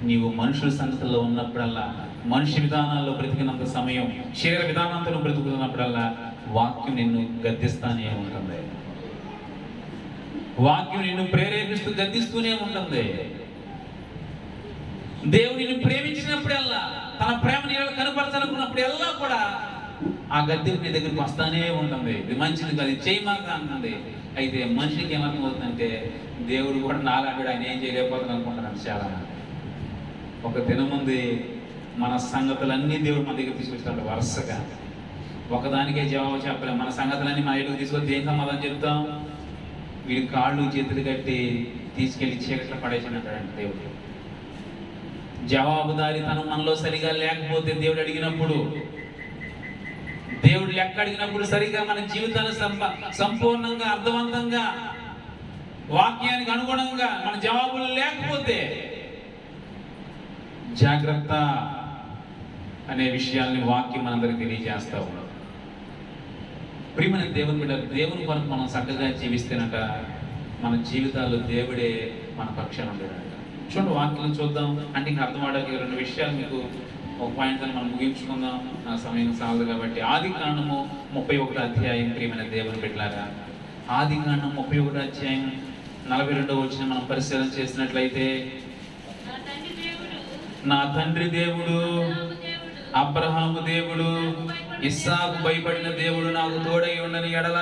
నీవు మనుషుల సంగతుల్లో ఉన్నప్పుడల్లా, మనిషి విధానాల్లో బ్రతికినంత సమయం, శరీర విధానంతో బ్రతుకుతున్నప్పుడల్లా వాక్యం నిన్ను గద్దిస్తానే ఉంటుంది. వాక్యం నిన్ను ప్రేరేపిస్తూ గద్దిస్తూనే ఉంటుంది. దేవుడిని ప్రేమించినప్పుడల్లా, తన ప్రేమ నీళ్ళు కనపరచాలనుకున్నప్పుడల్లా కూడా ఆ గద్దింపు నీ దగ్గరికి వస్తానే ఉంటుంది. ఇది మంచిది కాదు, ఇది చేయమాక అంటుంది. అయితే మనిషికి ఏమర్థం అవుతుందంటే దేవుడు కూడా నాలాంటి ఆయన ఏం చేయలేకపోతుంది అనుకుంటున్నాను చాలా. ఒక దినం ముందు మన సంగతులన్నీ దేవుడు మన దగ్గర తీసుకొచ్చాడు వరుసగా. ఒకదానికే జవాబు చెప్పలేం. మన సంగతులన్నీ మన ఇంటికి తీసుకొచ్చి ఏం సమాధానం చెప్తాం? వీడి కాళ్ళు చేతులు కట్టి తీసుకెళ్లి చీకట్లో పడేసినట్టాడంట దేవుడు. జవాబుదారీతనం మనలో సరిగా లేకపోతే దేవుడు అడిగినప్పుడు, దేవుడు లెక్క అడిగినప్పుడు సరిగా మన జీవితాన్ని సంపూర్ణంగా అర్థవంతంగా వాక్యానికి అనుగుణంగా మన జవాబులు లేకపోతే జాగ్రత్త అనే విషయాల్ని వాక్యం మనందరికి తెలియజేస్తా ఉన్నాం. ప్రియమైన దేవుని బిడ్డ, దేవుని కొరకు మనం చక్కగా జీవిస్తేనట మన జీవితాల్లో దేవుడే మన పక్షాన ఉండేటట. చూడండి, వాక్యం చూద్దాం. అంటే ఇంకా అర్థం అవడానికి 2 విషయాలు మీకు ఒక పాయింట్ మనం ముగించుకుందాం, నా సమయం సాలదు కాబట్టి. ఆదికాండము 31వ అధ్యాయం. ప్రియమైన దేవుని బిడ్డలారా, ఆదికాండం 31వ అధ్యాయం 42వ వచనం మనం పరిశీలన చేసినట్లయితే, నా తండ్రి దేవుడు, అబ్రహాము దేవుడు, ఇస్సాకు భయపడిన దేవుడు నాకు తోడై ఉండని ఎడల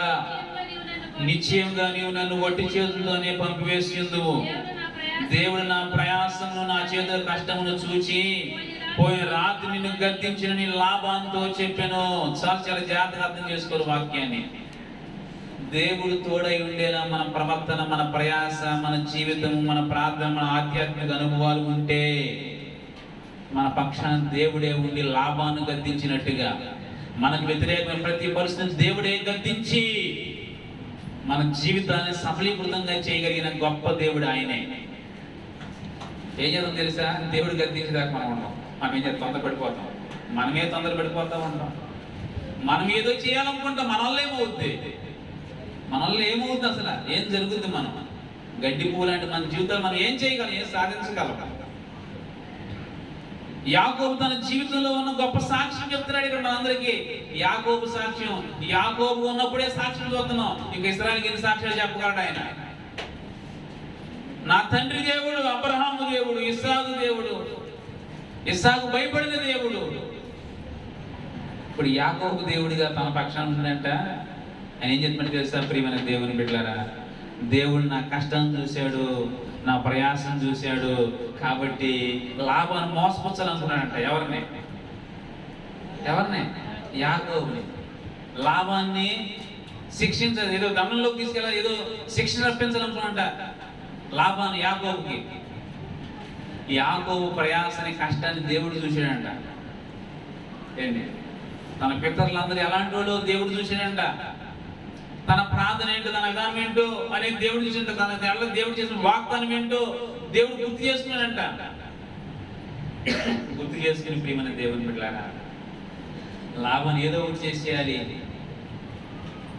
నిశ్చయంగా నీవు నన్ను వట్టి చేతులతోనే పంపివేసిందువు. దేవుడు నా ప్రయాసమును, నా చేతుల కష్టమును చూచి పోయిన రాత్రి నిన్ను గద్దించిన నీ లాభంతో చెప్పాను. చాలా జాగ్రత్తగా అర్థం చేసుకోరు వాక్యాన్ని. దేవుడు తోడై ఉండేలా మన ప్రవర్తన, మన ప్రయాస, మన జీవితం, మన ప్రార్థన, మన ఆధ్యాత్మిక అనుభవాలు ఉంటే మన పక్షాన దేవుడే ఉండి లాభాన్ని గద్దించినట్టుగా, మనకు వ్యతిరేకమైన ప్రతి పరిస్థితిని దేవుడే గద్దించి మన జీవితాన్ని సఫలీకృతంగా చేయగలిగిన గొప్ప దేవుడు ఆయనే. ఏం చేద్దాం తెలుసా? దేవుడు గద్దించేదాకా మనం ఉన్నాం. మనం ఏం చేస్తాం? తొందరపడిపోతాం. మనమే తొందరపడిపోతా ఉంటాం. మనం ఏదో చేయాలనుకుంటాం, మన వల్ల ఏమవుద్ది? అసలు ఏం జరుగుద్ది? మనం గడ్డి పువ్వు లాంటి మన జీవితాలు మనం ఏం చేయగలం? ఏం సాధించగలం? యాకోబు తన జీవితంలో ఉన్న గొప్ప సాక్ష్యం చెప్తున్నాడు ఇక్కడ మనందరికీ. యాకోబు సాక్ష్యం, యాకోబు ఉన్నప్పుడే సాక్ష్యం చూస్తున్నాం. ఇంకా ఇశ్రాయేలుకి ఎన్ని సాక్ష్యాలు చెప్పగలడు ఆయన? నా తండ్రి దేవుడు, అబ్రహాము దేవుడు, ఇస్సాకు దేవుడు, ఇస్సాకు భయపడిన దేవుడు. ఇప్పుడు యాకోబు దేవుడిగా తన పక్షాన ఉందంట. ఆయన ఏం చెప్పినట్టు తెలుసా? ప్రియమైన దేవుని బిడ్డలారా, దేవుడు నా కష్టాన్ని చూశాడు, నా ప్రయాసం చూశాడు, కాబట్టి లాభాన్ని మోసపుచ్చాలనుకున్నాడంట. ఎవరిని? యాకోబుని. లాభాన్ని శిక్షించాలి, ఏదో గమనంలోకి తీసుకెళ్ళాలి, ఏదో శిక్షణ రప్పించాలనుకున్నాడంట లాభాన్ని యాకోబుకి. యాకోబు ప్రయాసాన్ని, కష్టాన్ని దేవుడు చూశాడంట. ఏంటి? తన పితరులందరూ ఎలాంటి వాడు దేవుడు చూశాడంట. తన ప్రార్థన ఏంటో, తన విధానం ఏంటో అనేది దేవుడు చూసింట. తన దేవుడు చేసిన వాగ్దానం ఏంటో దేవుడు గుర్తు చేసుకున్నాడంట. గుర్తు చేసుకుని ప్రియమైన దేవుని బిడ్డలారా, లాభాన్ని ఏదో ఒకటి చేసేయాలి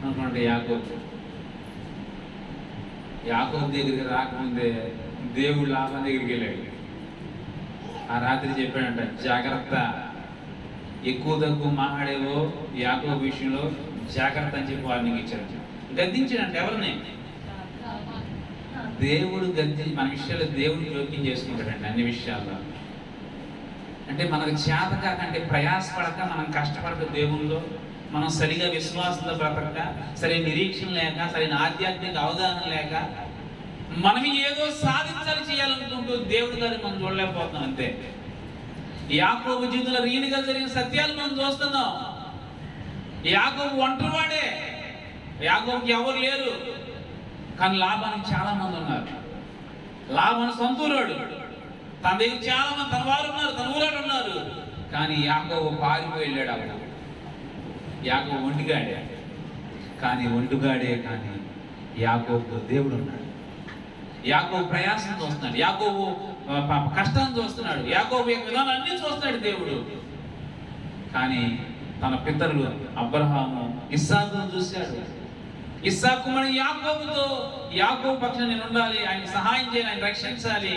అనుకోండి. యాకోబు దగ్గరికి రాకముందే దేవుడు లాభం దగ్గరికి వెళ్ళాడు. ఆ రాత్రి చెప్పాడంట, జాగ్రత్త, ఎక్కువ తక్కువ మాట్లాడేవో యాకోబు విషయంలో జాగ్రత్త అని చెప్పి వార్నింగ్ ఇచ్చాడు. గద్దించాడంట. ఎవరిని? దేవుడు మన విషయాల్లో దేవుడు జోక్యం చేసుకుంటాడండి అన్ని విషయాల్లో. అంటే మనకు చేత కాకంటే ప్రయాసపడక, మనం కష్టపడక, దేవుల్లో మనం సరిగా విశ్వాసంతో బ్రతకక, సరైన నిరీక్షణ లేక, సరైన ఆధ్యాత్మిక అవగాహన లేక మనం ఏదో సాధించాలి చేయాలనుకుంటూ దేవుడి గారిని మనం చూడలేకపోతున్నాం అంతే. యాకోబు జీవితంలో రీతిగా జరిగిన సత్యాలు మనం చూస్తున్నాం. యాకోబు ఒంటరివాడే, యాకోబుకి ఎవరు లేరు, కానీ లాభానికి చాలా మంది ఉన్నారు. లాభాన్ని సొంతూరాడు, తన దగ్గర చాలా మంది తన వారు ఉన్నారు, తన ఊరాడు ఉన్నారు, కానీ యాకోబు పారిపోయి వెళ్ళాడు. అక్కడ యాకోబు ఒంటిగాడే, కానీ యాకోబుతో దేవుడు ఉన్నాడు. యాకోబు ప్రయాసం చూస్తున్నాడు, యాకోబు కష్టాన్ని చూస్తున్నాడు, యాకోబు యొక్క విధానాన్ని చూస్తున్నాడు దేవుడు. కానీ తన పితరులు అబ్రహాము ఇస్సాకును చూశాడు. ఇస్సాకు మరి యాకోబు పక్షాన నేను ఉండాలి, ఆయన సహాయం చేయాలి, ఆయన రక్షించాలి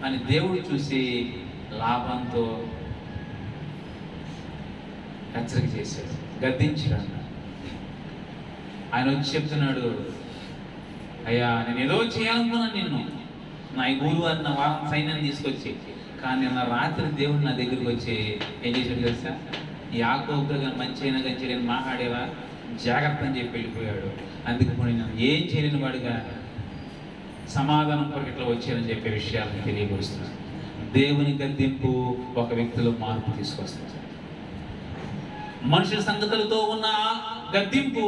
అని దేవుడు చూసి లాభంతో హెచ్చరిక చేశాడు, గద్దించాడు. ఆయన వచ్చి చెప్తున్నాడు, అయ్యా నేను ఏదో చేయాలనుకున్నాను నిన్ను, నా గురువు అన్న సైన్యాన్ని తీసుకొచ్చి, కానీ నిన్న రాత్రి దేవుడు నా దగ్గరికి వచ్చి ఏం చేశాడు తెలుసా? యాకోబుతో కానీ మంచి అయినా కానీ చేయలేని మాట్లాడేవా, జాగ్రత్త అని చెప్పి వెళ్ళిపోయాడు. అందుకు నేను ఏం చేయలేని వాడిగా సమాధానం కొరకు ఇట్లా వచ్చానని చెప్పే విషయాలను తెలియపరుస్తున్నాను. దేవుని గద్దింపు ఒక వ్యక్తిలో మార్పు తీసుకొస్తుంది. మనుషుల సంగతులతో ఉన్న గద్దింపు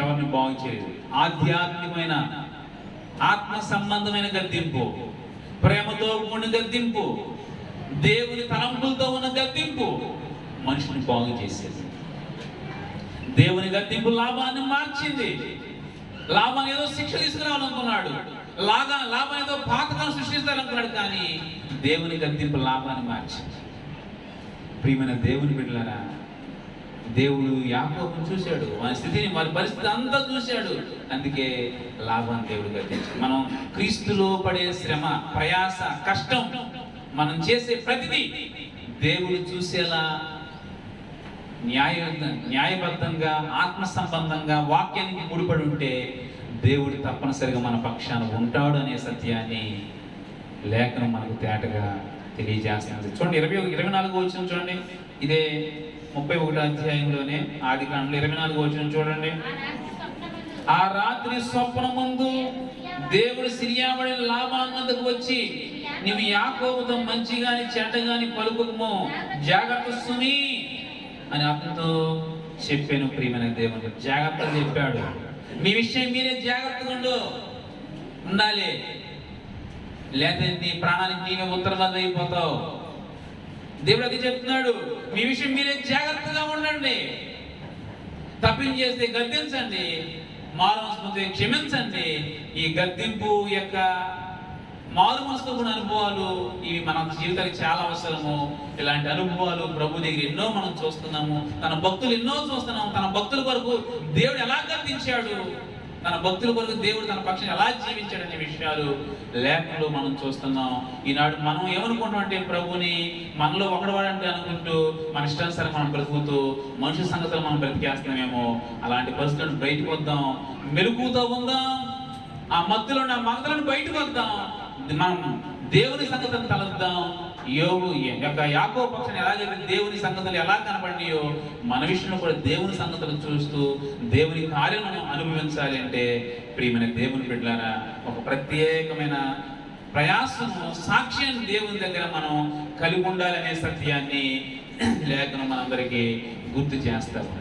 ఎవరిని బాగు చేయలేదు. ఆధ్యాత్మికమైన ఆత్మ సంబంధమైన గద్దింపు, ప్రేమతో ఉన్న గద్దింపు, దేవుని తలంపులతో ఉన్న గద్దింపు మనిషిని బాగు చేసేది. దేవుని గద్దింపు లాభాన్ని మార్చింది. లాభాన్ని ఏదో శిక్ష తీసుకురావాలనుకున్నాడు, లాభాన్ని ఏదో పాతకాలను సృష్టించాలనుకున్నాడు, కానీ దేవుని గద్దింపు లాభాన్ని మార్చింది. ప్రియమైన దేవుని బిడ్డలారా, దేవుడు యాకోబును చూశాడు, వారి స్థితిని, వారి పరిస్థితి అంతా చూశాడు. అందుకే లాభాన్ని దేవుడు గద్దించాడు. మనం క్రీస్తులో పడే శ్రమ, ప్రయాస, కష్టం, మనం చేసే ప్రతిదీ దేవుడు చూసేలా న్యాయబద్ధంగా, ఆత్మ సంబంధంగా, వాక్యానికి ముడిపడి ఉంటే దేవుడు తప్పనిసరిగా మన పక్షాన ఉంటాడు అనే సత్యాన్ని లేఖనం మనకు తేటగా తెలియజేస్తుంది. చూడండి 24 వచనం చూడండి. ఇదే 31 అధ్యాయంలోనే ఆదికాండంలో 24 వచనం చూడండి. ఆ రాత్రి స్వప్నమందు దేవుడు సిరియాబడి లాబాను వద్దకు వచ్చి, నీవు యాకోబుతో మంచిగాని చెడ్డగాని పలుకుము, జాగ్రత్త సుమి అని అతనితో చెప్పాను. ప్రియమైన దేవుడు జాగ్రత్తగా చెప్పాడు. మీ విషయం మీరే జాగ్రత్తగా ఉండాలి, లేదా నీ ప్రాణానికి నీవే ఉత్తరవాదం అయిపోతావు. దేవుడు అది చెప్తున్నాడు, మీ విషయం మీరే జాగ్రత్తగా ఉండండి. తప్పించేస్తే గద్దించండి, మారు మనసుతో క్షమించండి. ఈ గద్దింపు యొక్క మారు మనసుతో ఉన్న అనుభవాలు ఇవి మన జీవితానికి చాలా అవసరము. ఇలాంటి అనుభవాలు ప్రభు దగ్గర ఎన్నో మనం చూస్తున్నాము, తన భక్తులు ఎన్నో చూస్తున్నాము. తన భక్తుల కొరకు దేవుడు ఎలా గద్దించాడు, తన భక్తుల కొరకు దేవుడు తన పక్షాన్ని ఎలా జీవించాడు అనే విషయాలు లేఖలో మనం చూస్తున్నాం. ఈనాడు మనం ఏమనుకుంటాం అంటే, ప్రభుని మనలో ఒకడవాడంటే అనుకుంటూ మన ఇష్టానుసారం మనం బ్రతుకుతూ మనుషుల సంగతులు మనం బ్రతికేస్తున్నామేమో. అలాంటి పరిస్థితులను బయటకు వద్దాం, మెలుగుతో ఉందాం, ఆ మధ్యలో ఉన్న మగతలను బయటకు వద్దాం, మనం దేవుని సంగతులను తలద్దాం. యాకోబు పక్షాన్ని ఎలా జరిగింది, దేవుని సంగతులు ఎలా కనపడినాయో మన విషయంలో కూడా దేవుని సంగతులను చూస్తూ దేవుని కార్యాలను అనుభవించాలి. అంటే ప్రియమైన దేవుని బిడ్డలారా, ఒక ప్రత్యేకమైన ప్రయాసము, సాక్ష్యాన్ని దేవుని దగ్గర మనం కలిగి ఉండాలనే సత్యాన్ని లేఖనం మనందరికీ గుర్తు చేస్తాము.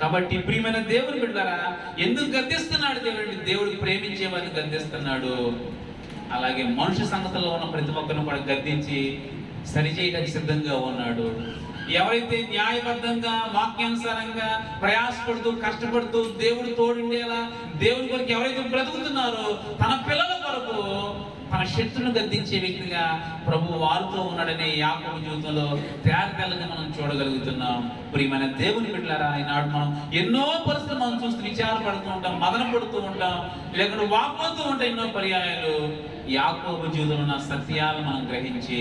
కాబట్టి ప్రియమైన దేవుని బిడ్డలారా, ఎందుకు గద్దిస్తున్నాడు దేవుడు ప్రేమించే వారిని గద్దిస్తున్నాడు. అలాగే మనుషు సంగతిలో ఉన్న ప్రతి ఒక్కరిని కూడా గద్దించి సరిచేయడానికి సిద్ధంగా ఉన్నాడు. ఎవరైతే న్యాయబద్ధంగా, వాక్యానుసారంగా ప్రయాసపడుతూ, కష్టపడుతూ, దేవుడు తోడుండేలా దేవుని కొరకు ఎవరైతే బ్రతుకుతున్నారో, తన పిల్లల కొరకు తన శక్తులను గద్దించే వ్యక్తిగా ప్రభు వారితో ఉన్నాడనే యాకోబు జీవితంలో తేటగా మనం చూడగలుగుతున్నాం. ప్రియమైన దేవుని బిడ్డలారా, ఈనాడు మనం ఎన్నో పరిస్థితులు మనం చూస్తూ విచారపడుతూ ఉంటాం, మదన పడుతూ ఉంటాం, లేకుంటే వాపోతూ ఉంటాం. ఎన్నో పర్యాయాలు యాకోబు జీవితంలో ఉన్న సత్యాలను మనం గ్రహించి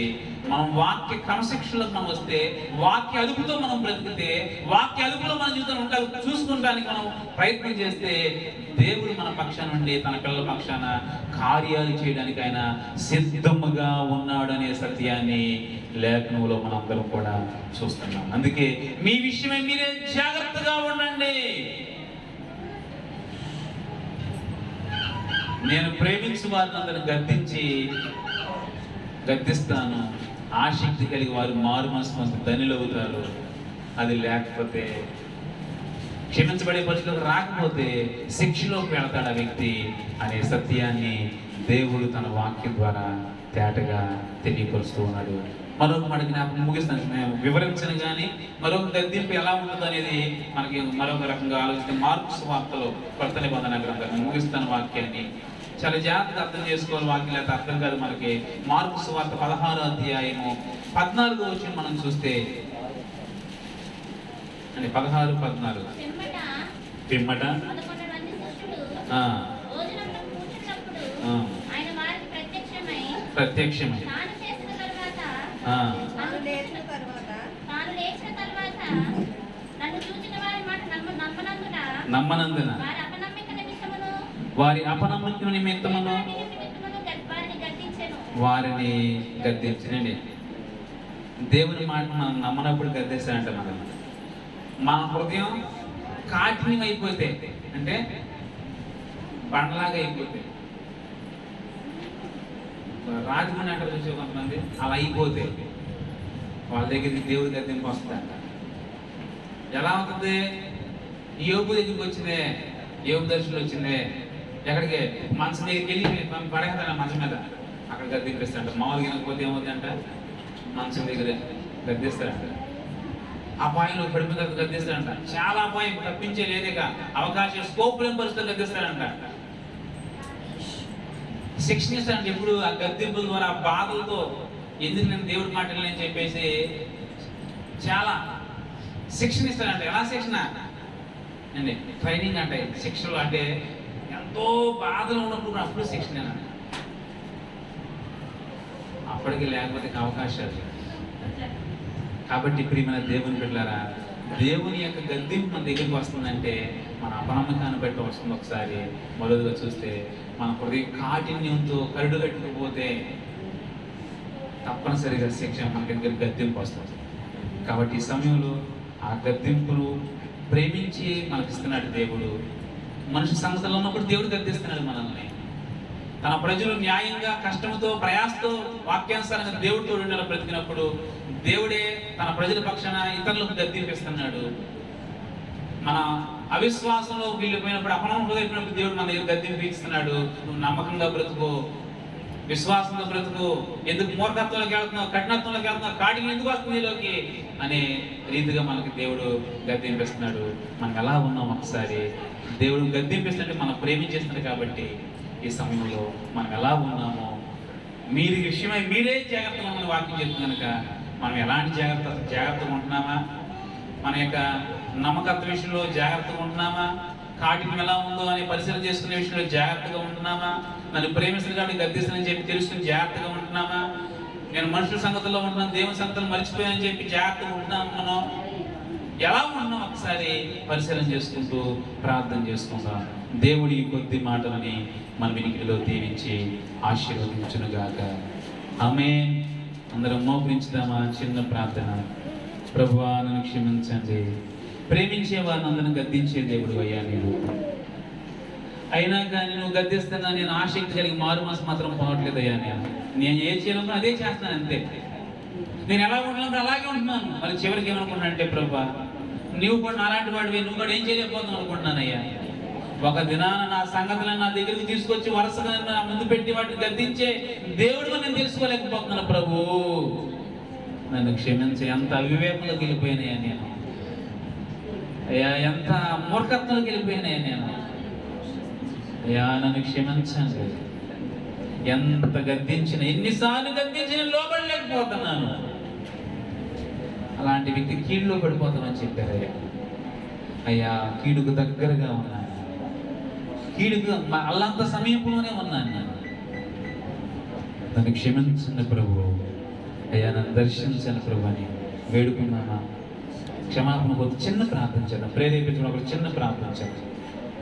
మనం వాక్య క్రమశిక్షణలకు మనం వస్తే, వాక్య అదుపుతో మనం బ్రతికితే, వాక్య అదుపులో మన జీవితం ఉండాలి చూసుకుంటానికి మనం ప్రయత్నం చేస్తే, దేవుడు మన పక్షాన నుండి తన పిల్లల పక్షాన కార్యాలు చేయడానికి ఆయన సిద్ధముగా ఉన్నాడు అనే సత్యాన్ని లేఖనంలో మనందరం కూడా చూస్తున్నాం. అందుకే మీ విషయమే మీరే జాగ్రత్తగా ఉండండి. నేను ప్రేమించు వారిని అందరిని గద్దిస్తాను. ఆసక్తి కలిగి వారు మారు మనసు పొంది ధనులు అవుతారు. అది లేకపోతే, క్షమించబడే పరిస్థితులకు రాకపోతే శిక్షలోకి వెళతాడు ఆ వ్యక్తి అనే సత్యాన్ని దేవుడు తన వాక్యం ద్వారా తేటగా తెలియపరుస్తూ ఉన్నాడు. మరొక మాట జ్ఞాపకం ముగిస్తాను, మేము వివరించను కానీ మరొక గద్దింపు ఎలా ఉంటుందో అనేది మనకి మరొక రకంగా ఆలోచిస్తే మార్కు సువార్తలో కొత్త నిబంధన గ్రంథాన్ని ముగిస్తాను. వాక్యాన్ని చాలా జాగ్రత్తగా అర్థం చేసుకోవాలి. వాక్యం లేకపోతే అర్థం కాదు మనకి. మార్కు సువార్త 16వ అధ్యాయము 14వ వచనం మనం చూస్తే, అంటే 16 పిమ్మట ప్రత్యక్షమై నమ్మనందున వారి అపనమ్మకం నిమిత్తమును వారిని గద్దించనండి. దేవుని మాట మనం నమ్మనప్పుడు గద్దిస్తానంట. మన హృదయం కాఠిన్యం అయిపోతే, అంటే బండలాగా అయిపోతే, రాజమండ్రి అంటారు చూసే కొంతమంది, అలా అయిపోతే వాళ్ళ దగ్గరికి దేవుడి గద్దింపు వస్తుందంట. ఎలా అవుతుంది? యోబు దగ్గరికి వచ్చిందే, యోబు దర్శనం వచ్చిందే, ఎక్కడికి మనసు దగ్గరికి వెళ్ళి పడేస్తాడు మంచం మీద, అక్కడ గద్దింపిస్తాడంట. మామూలుగా వినకపోతే ఏమవుతుందంట, మంచం దగ్గర గద్దిస్తాడంట. అపాయంలో పడిపోయిన తర్వాత గద్దిస్తాడంట. చాలా అపాయం, తప్పించే లేదేక అవకాశం, స్కోప్ లేని పరిస్థితులు గద్దిస్తాడంట. శిక్షణిస్తాడంట. ఎప్పుడు ఆ గద్దింపుల ద్వారా, ఆ బాధలతో ఎందుకు నేను దేవుడి మాటలు అని చెప్పేసి చాలా శిక్షణిస్తాడంట. ఎలా శిక్షణ అండి? ట్రైనింగ్ అంటే శిక్షలు, అంటే ఎంతో బాధలు ఉన్నప్పుడు అప్పుడు శిక్షణ, అప్పటికి లేకపోతే అవకాశాలు. కాబట్టి ప్రియమైన దేవుని బిడ్డలారా, దేవుని యొక్క గద్దింపు మన దగ్గరికి వస్తుందంటే మన అపనమ్మకాన్ని బట్టి వస్తుంది. ఒకసారి మొదలుగా చూస్తే మన హృదయం కాఠిన్యంతో కరుడు కట్టుకుపోతే తప్పనిసరిగా శిక్ష మన దగ్గర గద్దింపు వస్తుంది. కాబట్టి ఈ సమయంలో ఆ గద్దింపును ప్రేమించి మనకి ఇస్తున్నాడు దేవుడు. మనిషి సంస్థలో ఉన్నప్పుడు దేవుడు గద్దిస్తున్నాడు మనల్ని. తన ప్రజలు న్యాయంగా, కష్టంతో, ప్రయాసతో, వాక్యానుసారంగా దేవుడితో ఉండాలి బ్రతికినప్పుడు దేవుడే తన ప్రజల పక్షాన ఇతరులకు గద్దింపిస్తున్నాడు. మన అవిశ్వాసంలో వెళ్ళిపోయినప్పుడు, అపనమ్మకం అయిపోయినప్పుడు దేవుడు మన దగ్గర గద్దింపిస్తున్నాడు. నువ్వు నమ్మకంగా బ్రతుకు, విశ్వాసంగా బ్రతుకు, ఎందుకు మూర్ఖత్వంలోకి వెళ్తున్నావు, కఠినత్వంలోకి వెళ్తున్నావు, కాటికి ఎందుకు వస్తుంది లోకి అనే రీతిగా మనకి దేవుడు గద్దింపిస్తున్నాడు. మనం ఎలా ఉన్నాం ఒకసారి దేవుడు గద్దింపిస్తుంటే మనం ప్రేమించేస్తున్నాడు. కాబట్టి ఈ సమయంలో మనం ఎలా ఉన్నామో మీరు విషయమై మీరే జాగ్రత్తగా ఉన్న వాక్యం చెప్తుంది కనుక మనం ఎలాంటి జాగ్రత్తగా ఉంటున్నామా, మన యొక్క నమ్మకత్వ విషయంలో జాగ్రత్తగా ఉంటున్నామా, కాటికి ఎలా ఉందో అని పరిశీలన చేసుకునే విషయంలో జాగ్రత్తగా ఉంటున్నామా, నన్ను ప్రేమిస్తున్న కాబట్టి గద్దిస్తానని చెప్పి తెలుసుకుని జాగ్రత్తగా ఉంటున్నామా, నేను మనుషుల సంగతుల్లో ఉంటున్నాను, దేవుని సంగతులు మర్చిపోయానని చెప్పి జాగ్రత్తగా ఉంటున్నాను, మనం ఎలా ఉంటున్నాం ఒకసారి పరిశీలన చేసుకుంటూ ప్రార్థన చేసుకుందాం. దేవుడి కొద్ది మాటలని మన వినికిడిలో దీవించి ఆశీర్వదించునుగాక. ఆమేన్. అందరం మోకరించుదామా? చిన్న ప్రార్థన. ప్రభువా, నన్ను క్షమించండి. ప్రేమించే వారిని అందరం గద్దించే దేవుడు అయ్యా నీవు. అయినా కానీ నువ్వు గద్దిస్తున్నా నేను ఆసక్తి కలిగి మారు మనసు మాత్రం పోవట్లేదు అయ్యా. నేను ఏ చేయాలన్నా అదే చేస్తున్నాను, అంతే. నేను ఎలా ఉంటున్నాను అలాగే ఉంటున్నాను. మరి చివరికి ఏమనుకుంటున్నా అంటే, ప్రభువా నువ్వు కూడా అలాంటి వాడివి, నువ్వు కూడా ఏం చేయలేకపోతున్నావు అనుకుంటున్నానయ్యా. ఒక దినాన నా సంగతులను నా దగ్గరికి తీసుకొచ్చి వరుసగా నా ముందు పెట్టి వాటిని గద్దించే దేవుడు నేను తెలుసుకోలేకపోతున్నాను. ప్రభు నన్ను క్షమించి. ఎంత అవివేకంలోకి వెళ్ళిపోయినాయా నేను అయ్యా, ఎంత మూర్ఖత్వంలోకి వెళ్ళిపోయినాయా నేను అయ్యా, నన్ను క్షమించండి. ఎంత గద్దించిన, ఎన్నిసార్లు గద్దించిన లోబడలేకపోతున్నాను. అలాంటి వ్యక్తి కీడులో పడిపోతామని చెప్పారయ్యా. అయ్యా, కీడుకు దగ్గరగా ఉన్నాను, కీడుకు అల్లంత సమీపంలోనే ఉన్నాను. నన్ను క్షమించండి ప్రభు. అయ్యా, నన్ను దర్శించండి ప్రభు అని వేడుకున్నాను. క్షమాపణ పోతే చిన్న ప్రార్థన చేద్దాం. ప్రేరేపించిన ఒక చిన్న ప్రార్థన చేద్దాం.